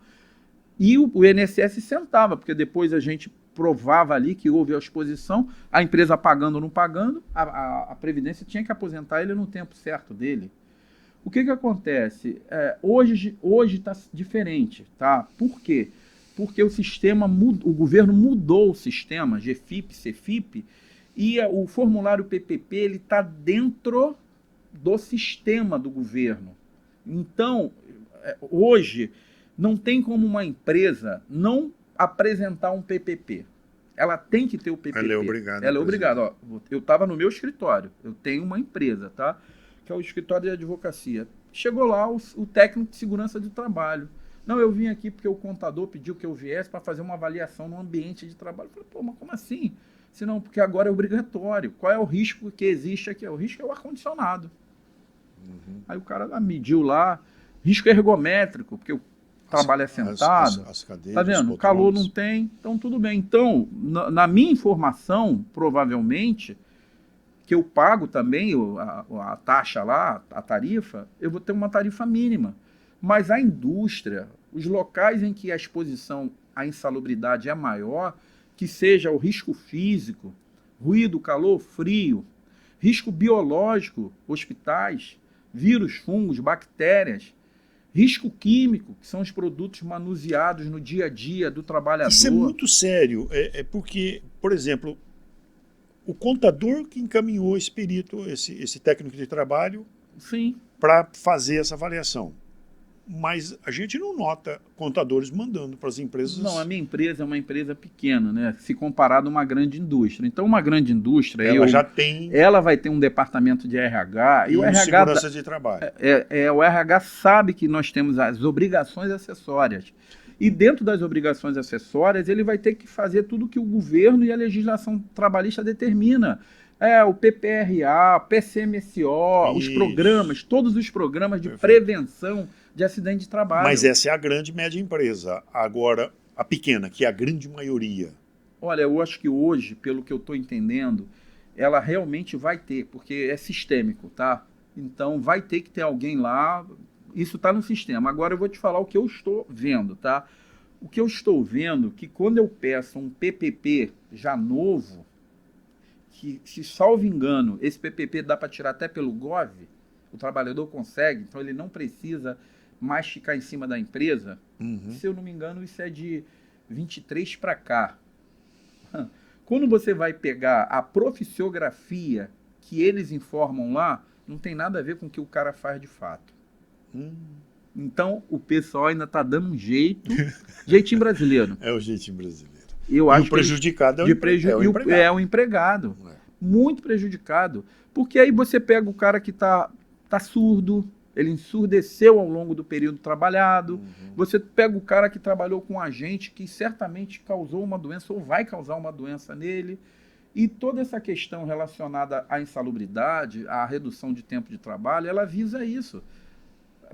E o INSS sentava, porque depois a gente provava ali que houve a exposição, a empresa pagando ou não pagando, a Previdência tinha que aposentar ele no tempo certo dele. O que acontece? Hoje está diferente, tá? Por quê? Porque o governo mudou o sistema GFIP, CFIP, e o formulário PPP ele está dentro do sistema do governo. Então, hoje, não tem como uma empresa não apresentar um PPP. Ela tem que ter o PPP. Ela é obrigada. Ela é obrigada. Eu estava no meu escritório, eu tenho uma empresa, tá? Que é o escritório de advocacia. Chegou lá o técnico de segurança do trabalho. Não, eu vim aqui porque o contador pediu que eu viesse para fazer uma avaliação no ambiente de trabalho. Eu falei, mas como assim? Senão, porque agora é obrigatório. Qual é o risco que existe aqui? O risco é o ar-condicionado. Aí o cara mediu lá, risco ergométrico, porque o trabalho é sentado. As cadeiras, tá vendo? O calor não tem, então tudo bem. Então, na minha informação, provavelmente, que eu pago também a taxa lá, a tarifa, eu vou ter uma tarifa mínima. Mas a indústria, os locais em que a exposição à insalubridade é maior, que seja o risco físico, ruído, calor, frio, risco biológico, hospitais, vírus, fungos, bactérias, risco químico, que são os produtos manuseados no dia a dia do trabalhador. Isso é muito sério, porque, por exemplo, o contador que encaminhou esse perito, esse técnico de trabalho, para fazer essa avaliação. Mas a gente não nota contadores mandando para as empresas. Não, a minha empresa é uma empresa pequena, né? Se comparado a uma grande indústria. Então, uma grande indústria, ela vai ter um departamento de RH e o RH segurança de trabalho. O RH sabe que nós temos as obrigações acessórias. E dentro das obrigações acessórias, ele vai ter que fazer tudo que o governo e a legislação trabalhista determina. O PPRA, PCMSO, os programas, todos os programas de prevenção de acidente de trabalho. Mas essa é a grande e média empresa. Agora, a pequena, que é a grande maioria. Olha, eu acho que hoje, pelo que eu estou entendendo, ela realmente vai ter, porque é sistêmico, tá? Então, vai ter que ter alguém lá, isso está no sistema. Agora, eu vou te falar o que eu estou vendo, tá? O que eu estou vendo, que quando eu peço um PPP já novo, que, se salvo engano, esse PPP dá para tirar até pelo Gov, o trabalhador consegue, então ele não precisa mais ficar em cima da empresa. Se eu não me engano, isso é de 23 para cá. Quando você vai pegar a proficiografia que eles informam lá, não tem nada a ver com o que o cara faz de fato. Então, o pessoal ainda está dando um jeito, jeitinho brasileiro. É o jeitinho brasileiro. Eu acho o prejudicado é o empregado. É o empregado. Muito prejudicado. Porque aí você pega o cara que está está surdo, ele ensurdeceu ao longo do período trabalhado. Você pega o cara que trabalhou com um agente que certamente causou uma doença ou vai causar uma doença nele. E toda essa questão relacionada à insalubridade, à redução de tempo de trabalho, ela visa isso,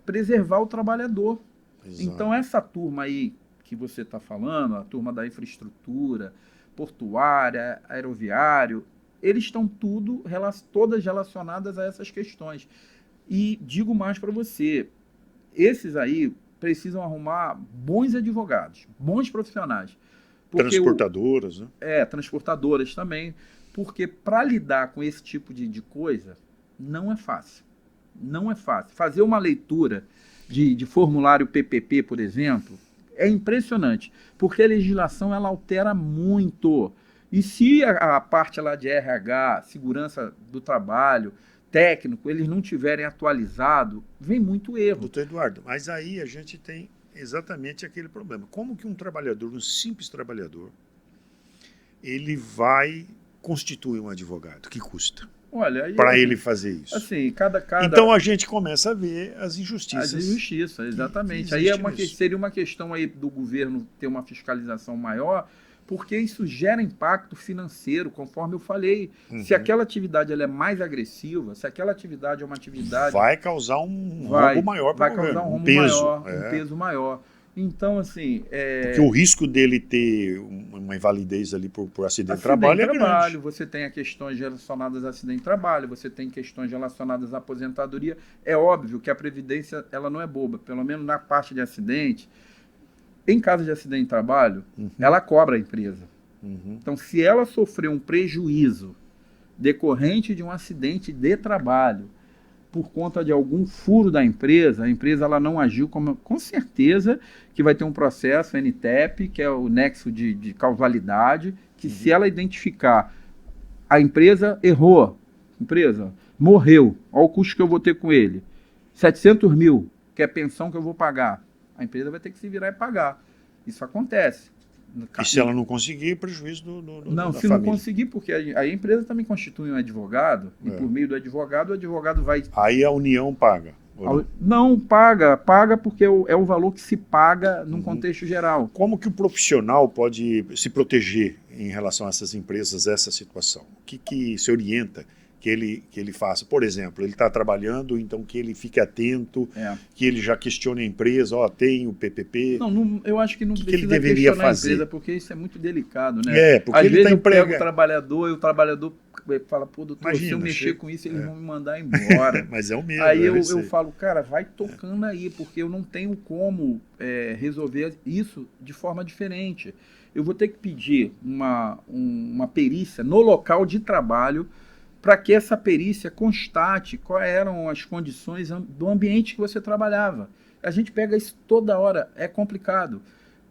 preservar o trabalhador. Exato. Então, essa turma aí que você está falando, a turma da infraestrutura, portuária, aeroviário, eles estão todas relacionadas a essas questões. E digo mais para você, esses aí precisam arrumar bons advogados, bons profissionais. Transportadoras, né? Transportadoras também, porque para lidar com esse tipo de coisa, não é fácil. Não é fácil. Fazer uma leitura de formulário PPP, por exemplo, é impressionante, porque a legislação ela altera muito. E se a parte lá de RH, segurança do trabalho, técnico, eles não tiverem atualizado, vem muito erro. Doutor Eduardo, mas aí a gente tem exatamente aquele problema. Como que um trabalhador, um simples trabalhador, ele vai constituir um advogado? Que custa? Olha, para ele fazer isso. Assim, Então a gente começa a ver as injustiças. As injustiças, exatamente. Aí seria uma questão aí do governo ter uma fiscalização maior, porque isso gera impacto financeiro, conforme eu falei. Se aquela atividade ela é mais agressiva, se aquela atividade é uma atividade... Vai causar um rombo maior para o governo. Vai causar um rombo maior, um peso maior. Então, assim... Porque o risco dele ter uma invalidez ali por acidente de trabalho é grande. Você tem as questões relacionadas a acidente de trabalho, você tem questões relacionadas à aposentadoria. É óbvio que a Previdência ela não é boba, pelo menos na parte de acidente. Em caso de acidente de trabalho, ela cobra a empresa. Então, se ela sofreu um prejuízo decorrente de um acidente de trabalho, por conta de algum furo da empresa, a empresa ela não agiu com certeza que vai ter um processo NTEP, que é o nexo de causalidade, que se ela identificar a empresa errou, empresa morreu, olha o custo que eu vou ter com ele, 700 mil, que é a pensão que eu vou pagar, a empresa vai ter que se virar e pagar. Isso acontece. E se ela não conseguir, prejuízo não, se não conseguir, porque a empresa também constitui um advogado, e por meio do advogado, o advogado vai... Aí a União paga. Não, paga porque é o valor que se paga num contexto geral. Como que o profissional pode se proteger em relação a essas empresas, essa situação? O que se orienta que ele faça? Por exemplo, ele está trabalhando, então que ele fique atento, que ele já questione a empresa, tem o PPP. Não, eu acho que não precisa ele deveria questionar fazer? A empresa, porque isso é muito delicado, né? Porque às ele vezes está pego o trabalhador e o trabalhador fala, pô, doutor, Imagina, se eu mexer com isso, eles vão me mandar embora. Mas é o mesmo. Aí eu falo, cara, vai tocando aí, porque eu não tenho como resolver isso de forma diferente. Eu vou ter que pedir uma perícia no local de trabalho para que essa perícia constate quais eram as condições do ambiente que você trabalhava. A gente pega isso toda hora, é complicado,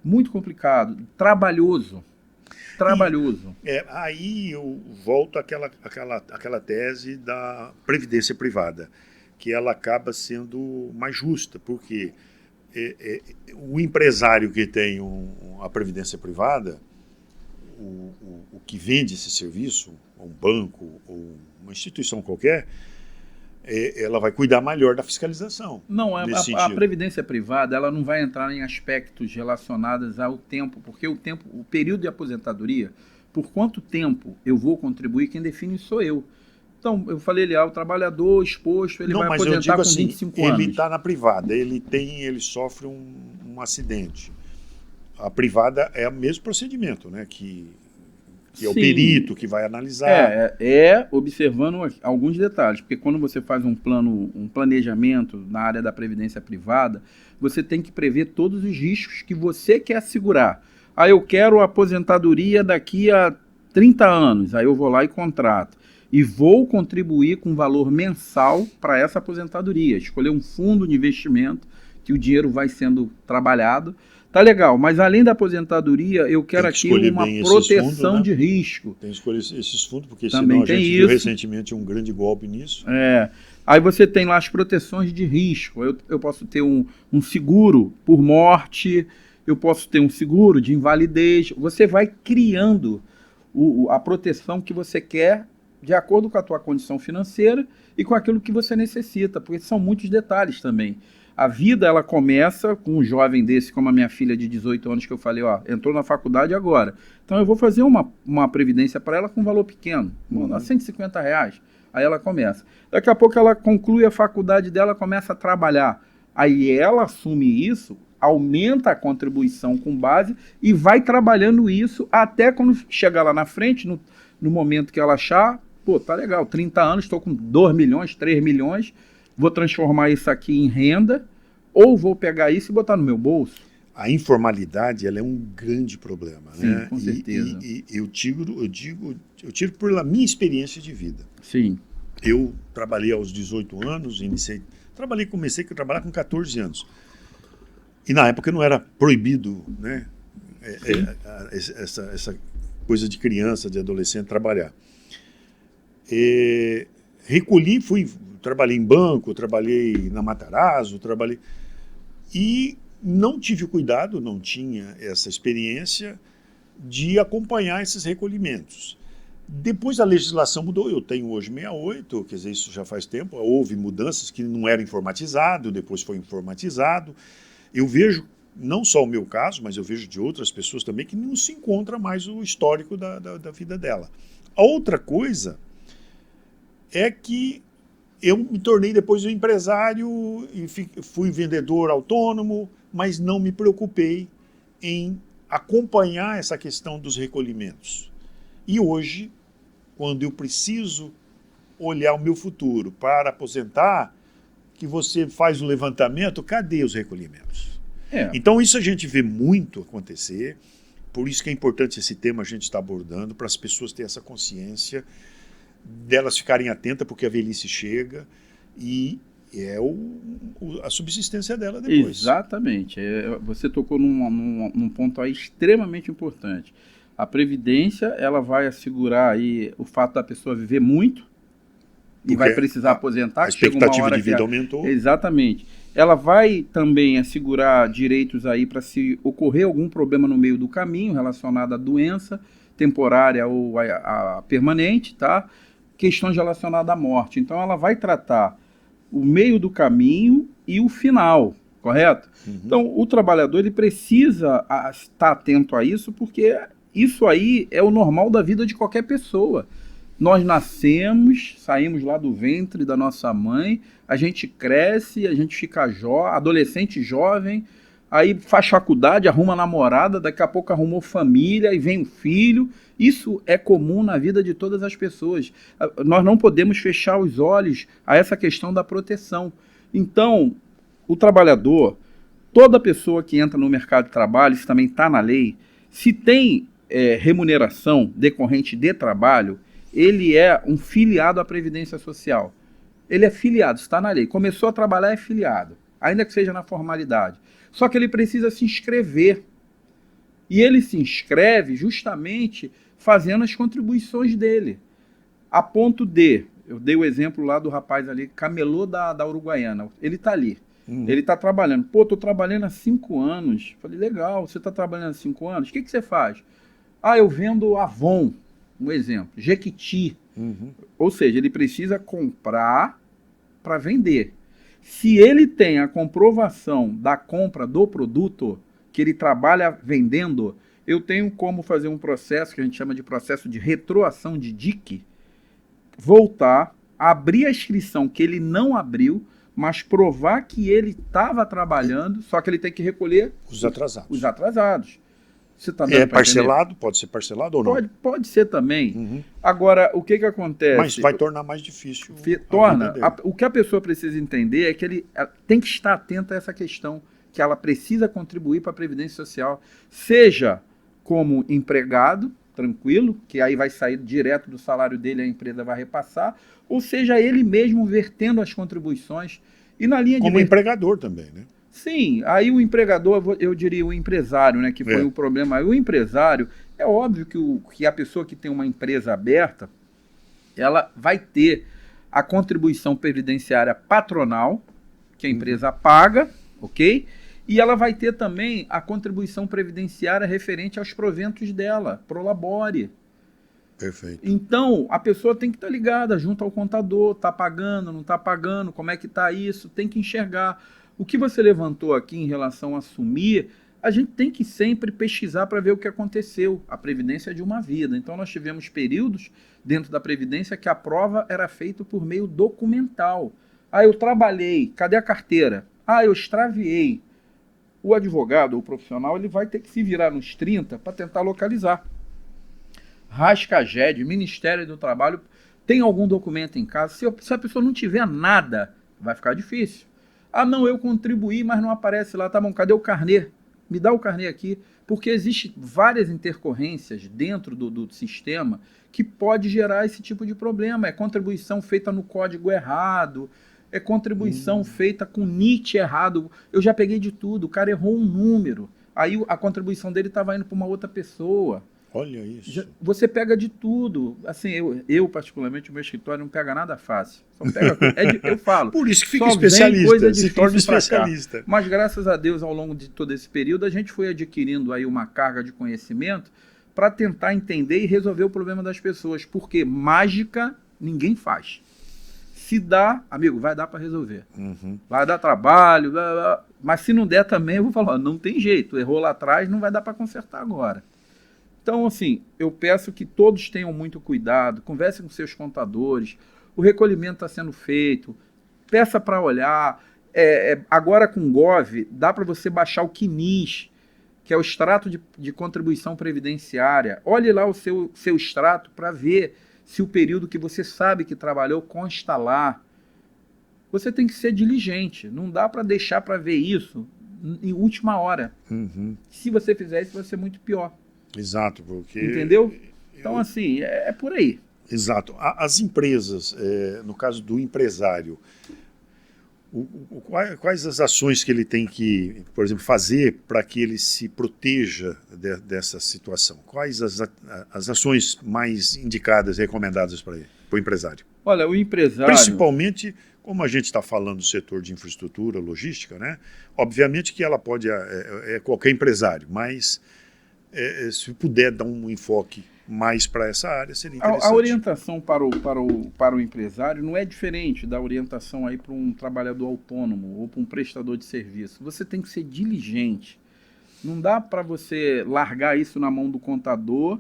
muito complicado, trabalhoso. Aí eu volto àquela tese da previdência privada, que ela acaba sendo mais justa, porque o empresário que tem a previdência privada, o que vende esse serviço, um banco ou uma instituição qualquer, ela vai cuidar melhor da fiscalização. Não, a previdência privada ela não vai entrar em aspectos relacionados ao tempo, porque o período de aposentadoria, por quanto tempo eu vou contribuir, quem define sou eu. Então, eu falei ali, o trabalhador exposto, ele vai aposentar com 25 anos. Ele está na privada, ele sofre um acidente. A privada é o mesmo procedimento, né? Que é o perito que vai analisar. Observando alguns detalhes, porque quando você faz um planejamento na área da previdência privada, você tem que prever todos os riscos que você quer assegurar. Eu quero a aposentadoria daqui a 30 anos, aí eu vou lá e contrato. E vou contribuir com valor mensal para essa aposentadoria. Escolher um fundo de investimento, que o dinheiro vai sendo trabalhado. Tá legal, mas além da aposentadoria, eu quero aqui uma proteção fundos, de risco. Tem que escolher esses fundos, porque também senão a gente viu recentemente um grande golpe nisso. Aí você tem lá as proteções de risco. Eu posso ter um seguro por morte, eu posso ter um seguro de invalidez. Você vai criando a proteção que você quer de acordo com a tua condição financeira e com aquilo que você necessita, porque são muitos detalhes também. A vida, ela começa com um jovem desse, como a minha filha de 18 anos, que eu falei, ó, entrou na faculdade agora. Então eu vou fazer uma previdência para ela com um valor pequeno, R$150. Aí ela começa. Daqui a pouco ela conclui a faculdade dela, começa a trabalhar. Aí ela assume isso, aumenta a contribuição com base e vai trabalhando isso até quando chegar lá na frente, no momento que ela achar, pô, tá legal, 30 anos, estou com 2 milhões, 3 milhões, vou transformar isso aqui em renda, ou vou pegar isso e botar no meu bolso. A informalidade, ela é um grande problema, Sim, né? com certeza. E eu tiro pela minha experiência de vida. Sim. Eu trabalhei aos 18 anos, comecei a trabalhar com 14 anos. E na época não era proibido, né? Essa coisa de criança, de adolescente trabalhar. Recolhi, trabalhei em banco, trabalhei na Matarazzo, e não tive o cuidado, não tinha essa experiência de acompanhar esses recolhimentos. Depois a legislação mudou, eu tenho hoje 68, quer dizer, isso já faz tempo, houve mudanças que não era informatizado, depois foi informatizado. Eu vejo, não só o meu caso, mas eu vejo de outras pessoas também, que não se encontra mais o histórico da vida dela. A outra coisa é que eu me tornei depois um empresário e fui vendedor autônomo, mas não me preocupei em acompanhar essa questão dos recolhimentos. E hoje, quando eu preciso olhar o meu futuro para aposentar, que você faz o levantamento, cadê os recolhimentos? Então isso a gente vê muito acontecer, por isso que é importante esse tema a gente estar abordando, para as pessoas terem essa consciência, delas ficarem atentas, porque a velhice chega e é a subsistência dela depois. Exatamente. Você tocou num ponto aí extremamente importante. A Previdência, ela vai assegurar aí o fato da pessoa viver muito e vai precisar aposentar. A expectativa de vida aumentou. Exatamente. Ela vai também assegurar direitos aí para se ocorrer algum problema no meio do caminho relacionado à doença temporária ou a permanente, tá? Questões relacionadas à morte. Então, ela vai tratar o meio do caminho e o final, correto? Uhum. Então, o trabalhador ele precisa estar atento a isso, porque isso aí é o normal da vida de qualquer pessoa. Nós nascemos, saímos lá do ventre da nossa mãe, a gente cresce, a gente fica adolescente jovem, aí faz faculdade, arruma namorada, daqui a pouco arrumou família e vem um filho. Isso é comum na vida de todas as pessoas. Nós não podemos fechar os olhos a essa questão da proteção. Então, o trabalhador, toda pessoa que entra no mercado de trabalho, isso também está na lei, se tem remuneração decorrente de trabalho, ele é um filiado à Previdência Social. Ele é filiado, está na lei. Começou a trabalhar, é filiado, ainda que seja na formalidade. Só que ele precisa se inscrever. E ele se inscreve justamente fazendo as contribuições dele. A ponto de, eu dei o exemplo lá do rapaz ali, camelô da Uruguaiana. Ele está ali. Ele está trabalhando. Pô, estou trabalhando há 5 anos. Falei, legal, você está trabalhando há 5 anos? O que você faz? Eu vendo Avon, um exemplo. Jequiti. Ou seja, ele precisa comprar para vender. Se ele tem a comprovação da compra do produto que ele trabalha vendendo, eu tenho como fazer um processo que a gente chama de processo de retroação de DIC, voltar, abrir a inscrição que ele não abriu, mas provar que ele estava trabalhando, só que ele tem que recolher os atrasados. Os atrasados. Você tá dando parcelado? Pode ser parcelado ou não? Pode ser também. Agora, o que acontece? Mas vai tornar mais difícil. O que a pessoa precisa entender é que ele tem que estar atento a essa questão, que ela precisa contribuir para a Previdência Social, seja como empregado, tranquilo, que aí vai sair direto do salário dele, a empresa vai repassar, ou seja, ele mesmo vertendo as contribuições. E na linha como empregador também, né? Sim, aí o empregador, eu diria o empresário, né, que foi o problema. O empresário, é óbvio que a pessoa que tem uma empresa aberta, ela vai ter a contribuição previdenciária patronal, que a empresa paga, ok? E ela vai ter também a contribuição previdenciária referente aos proventos dela, Prolabore. Perfeito. Então, a pessoa tem que estar ligada junto ao contador, está pagando, não está pagando, como é que está isso, tem que enxergar. O que você levantou aqui em relação a assumir, a gente tem que sempre pesquisar para ver o que aconteceu. A Previdência é de uma vida. Então, nós tivemos períodos dentro da Previdência que a prova era feita por meio documental. Ah, eu trabalhei, cadê a carteira? Ah, eu extraviei. O advogado, o profissional, ele vai ter que se virar nos 30 para tentar localizar. Rascaged, Ministério do Trabalho, tem algum documento em casa? Se a pessoa não tiver nada, vai ficar difícil. Ah, não, eu contribuí, mas não aparece lá. Tá bom, cadê o carnê? Me dá o carnê aqui. Porque existem várias intercorrências dentro do sistema que pode gerar esse tipo de problema. É contribuição feita no código errado, é contribuição feita com NIT errado. Eu já peguei de tudo, o cara errou um número. Aí a contribuição dele estava indo para uma outra pessoa. Olha isso. Você pega de tudo. Assim, eu particularmente, o meu escritório não pega nada fácil. Só pega coisa. Eu falo. Por isso que fica especialista, se torna difícil especialista. Mas graças a Deus, ao longo de todo esse período, a gente foi adquirindo aí uma carga de conhecimento para tentar entender e resolver o problema das pessoas. Porque mágica ninguém faz. Se dá, amigo, vai dar para resolver. Vai dar trabalho, mas se não der também, eu vou falar, não tem jeito. Errou lá atrás, não vai dar para consertar agora. Então, assim, eu peço que todos tenham muito cuidado, conversem com seus contadores, o recolhimento está sendo feito, peça para olhar. Agora com o Gov, dá para você baixar o CNIS, que é o extrato de contribuição previdenciária. Olhe lá o seu extrato para ver se o período que você sabe que trabalhou consta lá. Você tem que ser diligente, não dá para deixar para ver isso em última hora. Se você fizer isso, vai ser muito pior. Exato, porque... Entendeu? Então, assim, é por aí. Exato. As empresas, no caso do empresário, quais as ações que ele tem que, por exemplo, fazer para que ele se proteja dessa situação? Quais as ações mais indicadas, recomendadas para o empresário? Olha, o empresário... Principalmente, como a gente está falando do setor de infraestrutura, logística, né? Obviamente que ela pode, qualquer empresário, mas... se puder dar um enfoque mais para essa área, seria interessante. A orientação para o empresário não é diferente da orientação aí para um trabalhador autônomo ou para um prestador de serviço. Você tem que ser diligente. Não dá para você largar isso na mão do contador,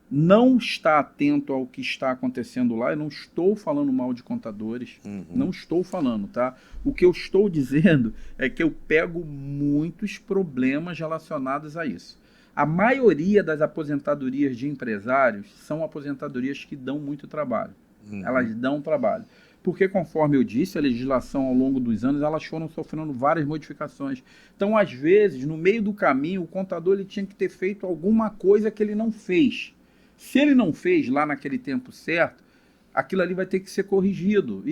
não estar atento ao que está acontecendo lá. Eu não estou falando mal de contadores, não estou falando, tá? O que eu estou dizendo é que eu pego muitos problemas relacionados a isso. A maioria das aposentadorias de empresários são aposentadorias que dão muito trabalho. Elas dão trabalho. Porque, conforme eu disse, a legislação ao longo dos anos, elas foram sofrendo várias modificações. Então, às vezes, no meio do caminho, o contador ele tinha que ter feito alguma coisa que ele não fez. Se ele não fez lá naquele tempo certo, aquilo ali vai ter que ser corrigido.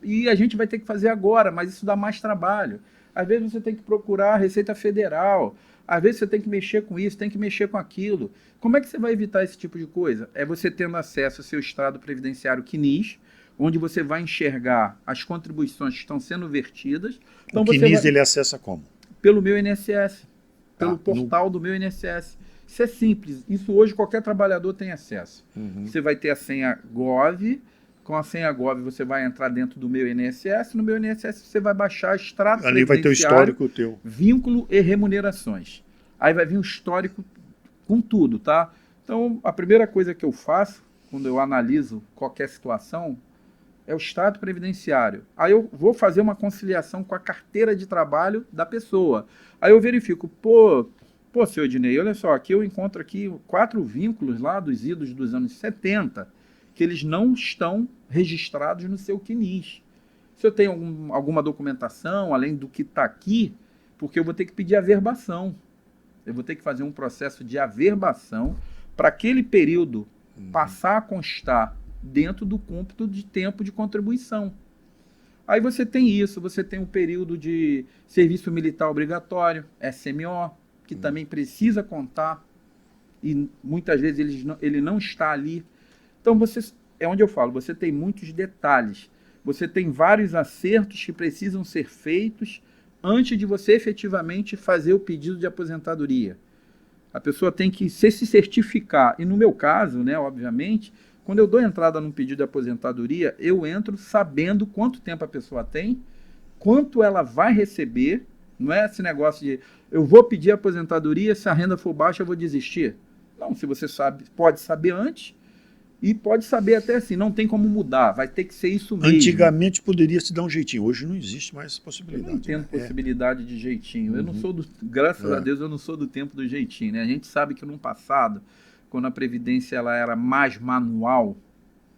E a gente vai ter que fazer agora, mas isso dá mais trabalho. Às vezes você tem que procurar a Receita Federal, às vezes você tem que mexer com isso, tem que mexer com aquilo. Como é que você vai evitar esse tipo de coisa? É você tendo acesso ao seu extrato previdenciário CNIS, onde você vai enxergar as contribuições que estão sendo vertidas. Então, o CNIS ele acessa como? Pelo meu INSS, pelo portal do meu INSS. Isso é simples, isso hoje qualquer trabalhador tem acesso. Você vai ter a senha Gov, com a senha Gov você vai entrar dentro do meu INSS, no meu INSS você vai baixar extrato ali vai ter o histórico teu. Vínculo e remunerações. Aí vai vir o histórico com tudo, tá? Então, a primeira coisa que eu faço, quando eu analiso qualquer situação, é o extrato previdenciário. Aí eu vou fazer uma conciliação com a carteira de trabalho da pessoa. Aí eu verifico, pô, senhor Ednei, olha só, aqui eu encontro aqui 4 vínculos lá dos idos dos anos 70, que eles não estão registrados no seu CNIS. Se eu tenho alguma documentação, além do que está aqui, porque eu vou ter que pedir averbação. Eu vou ter que fazer um processo de averbação para aquele período passar a constar dentro do cômputo de tempo de contribuição. Aí você tem isso, você tem um período de serviço militar obrigatório, SMO, que também precisa contar, e muitas vezes ele não está ali. Então, é onde eu falo, você tem muitos detalhes, você tem vários acertos que precisam ser feitos antes de você efetivamente fazer o pedido de aposentadoria. A pessoa tem que se certificar. E no meu caso, né, obviamente, quando eu dou entrada num pedido de aposentadoria, eu entro sabendo quanto tempo a pessoa tem, quanto ela vai receber. Não é esse negócio de eu vou pedir aposentadoria, se a renda for baixa eu vou desistir. Não, se você sabe, pode saber antes e pode saber até assim, não tem como mudar, vai ter que ser isso mesmo. Antigamente poderia se dar um jeitinho, hoje não existe mais essa Eu possibilidade. não entendo né? possibilidade de jeitinho. Eu não sou graças a Deus, eu não sou do tempo do jeitinho, né? A gente sabe que no passado, quando a Previdência ela era mais manual,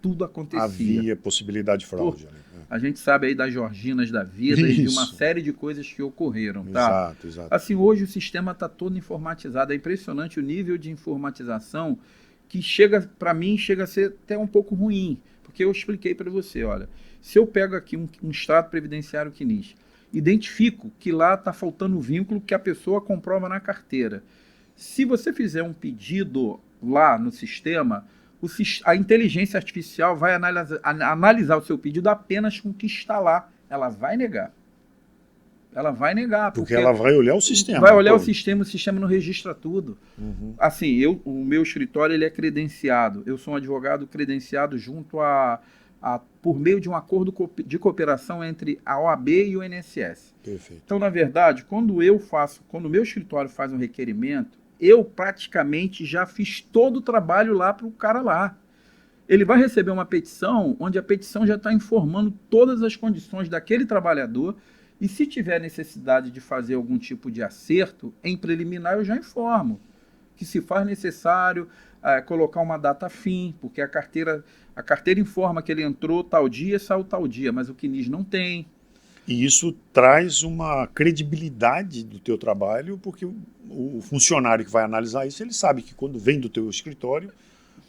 tudo acontecia. Havia possibilidade de fraude. Né? A gente sabe aí das Georginas da vida e de uma série de coisas que ocorreram, tá? Exato. Assim, hoje o sistema está todo informatizado. É impressionante o nível de informatização que chega, para mim, chega a ser até um pouco ruim. Porque eu expliquei para você, olha, se eu pego aqui um extrato previdenciário CNIS, identifico que lá está faltando o vínculo que a pessoa comprova na carteira. Se você fizer um pedido lá no sistema, a inteligência artificial vai analisar o seu pedido apenas com o que está lá. Ela vai negar. Ela vai negar. Porque ela vai olhar o sistema. Vai olhar o sistema não registra tudo. Assim, o meu escritório ele é credenciado. Eu sou um advogado credenciado junto por meio de um acordo de cooperação entre a OAB e o INSS. Perfeito. Então, na verdade, quando o meu escritório faz um requerimento, eu praticamente já fiz todo o trabalho lá para o cara lá. Ele vai receber uma petição onde a petição já está informando todas as condições daquele trabalhador e se tiver necessidade de fazer algum tipo de acerto, em preliminar eu já informo que se faz necessário colocar uma data fim, porque a carteira informa que ele entrou tal dia, saiu tal dia, mas o CNIS não tem. E isso traz uma credibilidade do teu trabalho, porque o funcionário que vai analisar isso, ele sabe que quando vem do teu escritório,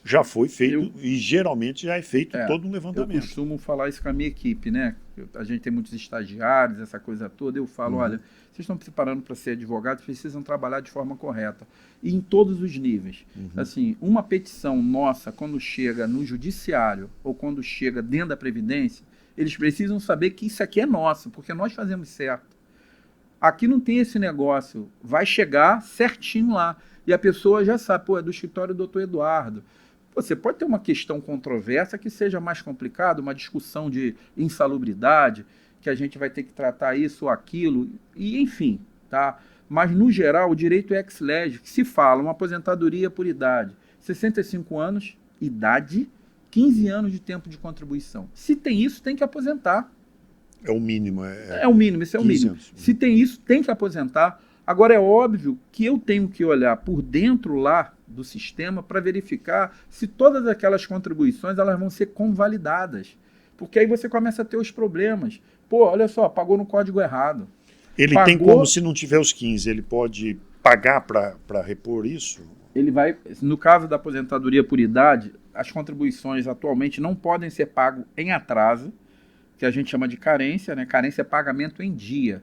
já foi feito, e geralmente já é feito todo um levantamento. Eu costumo falar isso com a minha equipe, né? A gente tem muitos estagiários, essa coisa toda, eu falo, olha, vocês estão se preparando para ser advogados, precisam trabalhar de forma correta. E em todos os níveis. Assim, uma petição nossa, quando chega no judiciário, ou quando chega dentro da Previdência, eles precisam saber que isso aqui é nosso, porque nós fazemos certo. Aqui não tem esse negócio. Vai chegar certinho lá. E a pessoa já sabe, é do escritório do Dr. Eduardo. Você pode ter uma questão controversa que seja mais complicada, uma discussão de insalubridade, que a gente vai ter que tratar isso ou aquilo, e enfim, tá? Mas, no geral, o direito é ex lege, que se fala uma aposentadoria por idade, 65 anos, idade, 15 anos de tempo de contribuição. Se tem isso, tem que aposentar. É o mínimo. É o mínimo, esse é o mínimo. Anos. Se tem isso, tem que aposentar. Agora, é óbvio que eu tenho que olhar por dentro lá do sistema para verificar se todas aquelas contribuições elas vão ser convalidadas. Porque aí você começa a ter os problemas. Pô, olha só, pagou no código errado. Ele tem como, se não tiver os 15, ele pode pagar para repor isso? Ele vai, no caso da aposentadoria por idade, as contribuições atualmente não podem ser pagas em atraso, que a gente chama de carência, né? Carência é pagamento em dia.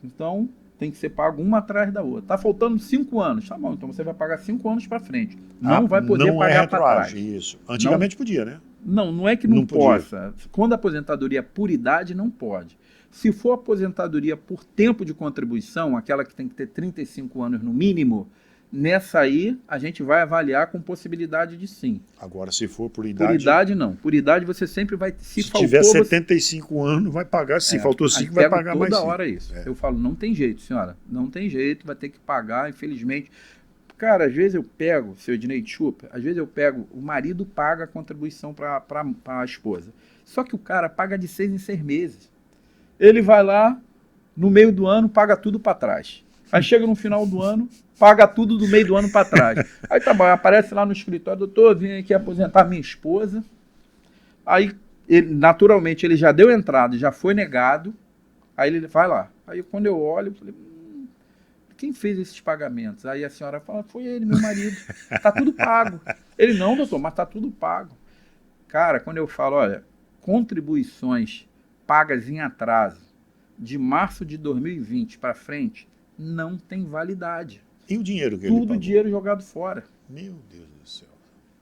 Então, tem que ser pago uma atrás da outra. Está faltando 5 anos, tá bom, então você vai pagar 5 anos para frente. Não vai poder pagar para trás. Isso. Antigamente podia, né? Não é que não possa. Quando a aposentadoria por idade, não pode. Se for aposentadoria por tempo de contribuição, aquela que tem que ter 35 anos no mínimo, nessa aí a gente vai avaliar com possibilidade de sim. Agora, se for por idade... Por idade, não. Por idade, você sempre vai... Se tiver 75 anos, vai pagar. Se faltou 5, vai pagar mais 5. Toda hora isso. Eu falo, não tem jeito, senhora. Não tem jeito, vai ter que pagar, infelizmente. Cara, às vezes eu pego, seu Ednei Chupa, às vezes eu pego, o marido paga a contribuição para a esposa. Só que o cara paga de 6 em 6 meses. Ele vai lá, no meio do ano, paga tudo para trás. Aí chega no final do ano, paga tudo do meio do ano para trás. Aí tá bom, aparece lá no escritório, doutor, vim aqui aposentar minha esposa. Aí, naturalmente, ele já deu entrada, já foi negado. Aí ele vai lá. Aí quando eu olho, eu falei, quem fez esses pagamentos? Aí a senhora fala, foi ele, meu marido. Tá tudo pago. Ele, não, doutor, mas tá tudo pago. Cara, quando eu falo, olha, contribuições pagas em atraso de março de 2020 para frente, não tem validade. E o dinheiro que ele pagou? Tudo dinheiro jogado fora. Meu Deus do céu.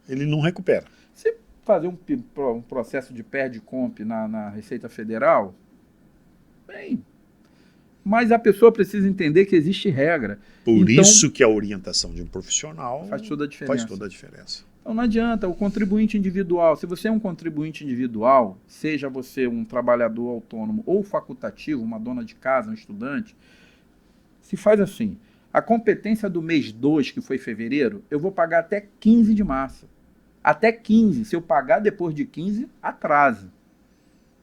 Ele não recupera. Se fazer um processo de perde-comp na Receita Federal, bem, Mas a pessoa precisa entender que existe regra. Por Então, isso que a orientação de um profissional faz toda a diferença. faz toda a diferença. Então não adianta, o contribuinte individual, se você é um contribuinte individual, seja você um trabalhador autônomo ou facultativo, uma dona de casa, um estudante, se faz assim, a competência do mês 2, que foi fevereiro, eu vou pagar até 15 de março. Até 15, se eu pagar depois de 15, atrasa.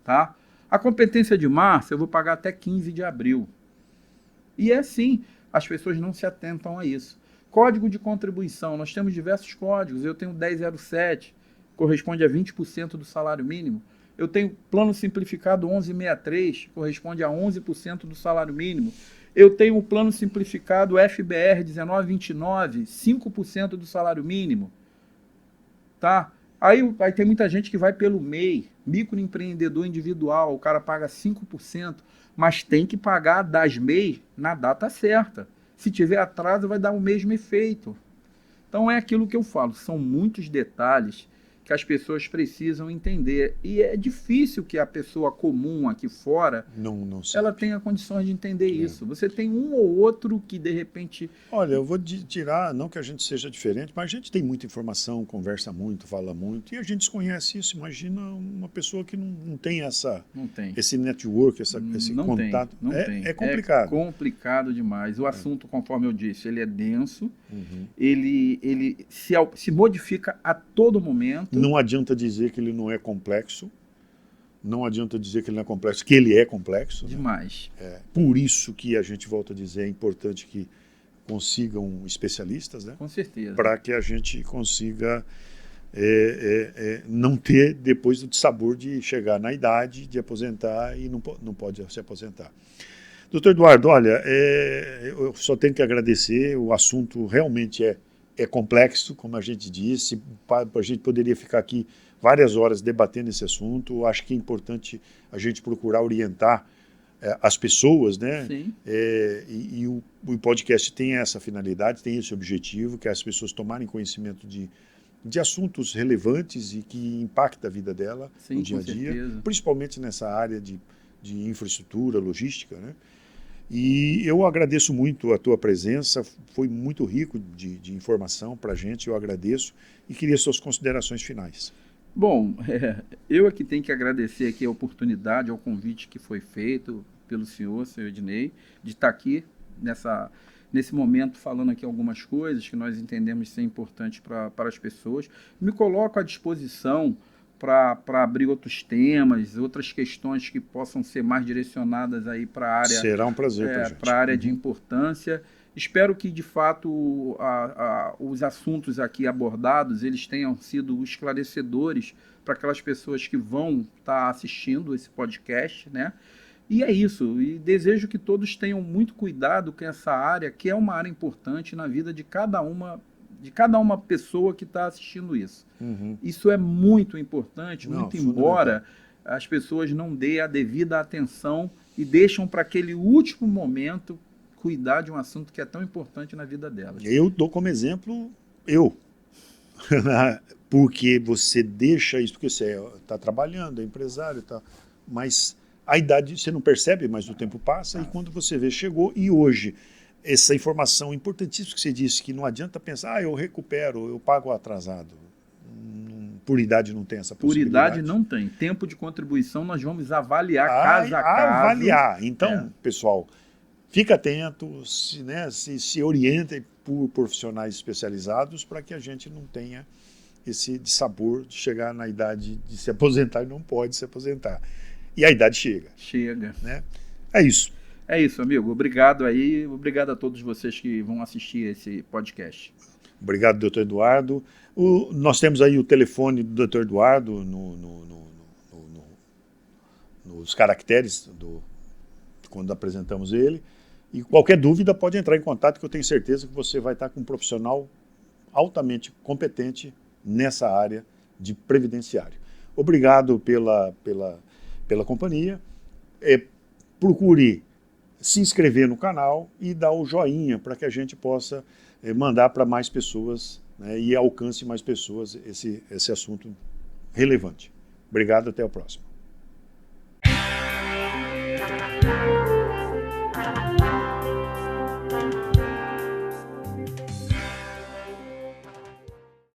Tá? A competência de março, eu vou pagar até 15 de abril. E é assim, as pessoas não se atentam a isso. Código de contribuição, nós temos diversos códigos. Eu tenho 1007, corresponde a 20% do salário mínimo. Eu tenho plano simplificado 1163, corresponde a 11% do salário mínimo. Eu tenho o plano simplificado FBR 1929, 5% do salário mínimo. Tá? Aí tem muita gente que vai pelo MEI, microempreendedor individual, o cara paga 5%, mas tem que pagar das MEI na data certa. Se tiver atraso, vai dar o mesmo efeito. Então é aquilo que eu falo, são muitos detalhes que as pessoas precisam entender. E é difícil que a pessoa comum aqui fora, Não sei. ela tenha condições de entender isso. Você tem um ou outro que, de repente... Olha, eu vou tirar, não que a gente seja diferente, mas a gente tem muita informação, conversa muito, fala muito, e a gente desconhece isso. Imagina uma pessoa que não tem esse network, esse contato. Não tem. É complicado. É complicado demais. O assunto, conforme eu disse, ele é denso, Uhum. ele se modifica a todo momento. Não adianta dizer que ele não é complexo, não adianta dizer que ele não é complexo, que ele é complexo. Demais. Né? Por isso que a gente volta a dizer, é importante que consigam especialistas, né? Com certeza. Para que a gente consiga não ter depois o dissabor de chegar na idade de aposentar e não pode se aposentar. Doutor Eduardo, olha, eu só tenho que agradecer, o assunto realmente é complexo, como a gente disse, a gente poderia ficar aqui várias horas debatendo esse assunto. Acho que é importante a gente procurar orientar as pessoas, né? Sim. E o podcast tem essa finalidade, tem esse objetivo, que as pessoas tomarem conhecimento de assuntos relevantes e que impactam a vida dela no dia a dia, principalmente nessa área de infraestrutura, logística, né? E eu agradeço muito a tua presença, foi muito rico de informação para a gente, eu agradeço e queria suas considerações finais. Bom, eu aqui tenho que agradecer aqui a oportunidade, ao convite que foi feito pelo senhor Ednei, de estar aqui nesse momento falando aqui algumas coisas que nós entendemos ser importantes para as pessoas. Me coloco à disposição para abrir outros temas, outras questões que possam ser mais direcionadas aí para a área. Será um prazer para a área de importância. Espero que, de fato, os assuntos aqui abordados eles tenham sido esclarecedores para aquelas pessoas que vão estar assistindo esse podcast, né? E é isso. E desejo que todos tenham muito cuidado com essa área, que é uma área importante na vida de cada uma pessoa que está assistindo isso. Uhum. Isso é muito importante, muito embora as pessoas não dêem a devida atenção e deixam para aquele último momento cuidar de um assunto que é tão importante na vida delas. Eu dou como exemplo porque você deixa isso, porque você está trabalhando, é empresário, mas a idade você não percebe, mas o tempo passa e quando você vê, chegou. E hoje, essa informação importantíssima que você disse, que não adianta pensar, eu recupero, eu pago atrasado. Por idade não tem essa possibilidade. Por idade não tem. Tempo de contribuição nós vamos avaliar caso a caso. Avaliar. Então, pessoal, fica atento, se orientem por profissionais especializados para que a gente não tenha esse dissabor de chegar na idade de se aposentar e não pode se aposentar. E a idade chega. Chega. Né? É isso. É isso, amigo. Obrigado aí. Obrigado a todos vocês que vão assistir esse podcast. Obrigado, doutor Eduardo. Nós temos aí o telefone do doutor Eduardo nos caracteres quando apresentamos ele. E qualquer dúvida pode entrar em contato, que eu tenho certeza que você vai estar com um profissional altamente competente nessa área de previdenciário. Obrigado pela companhia. Procure se inscrever no canal e dar o joinha para que a gente possa mandar para mais pessoas, né, e alcance mais pessoas esse assunto relevante. Obrigado, até o próximo.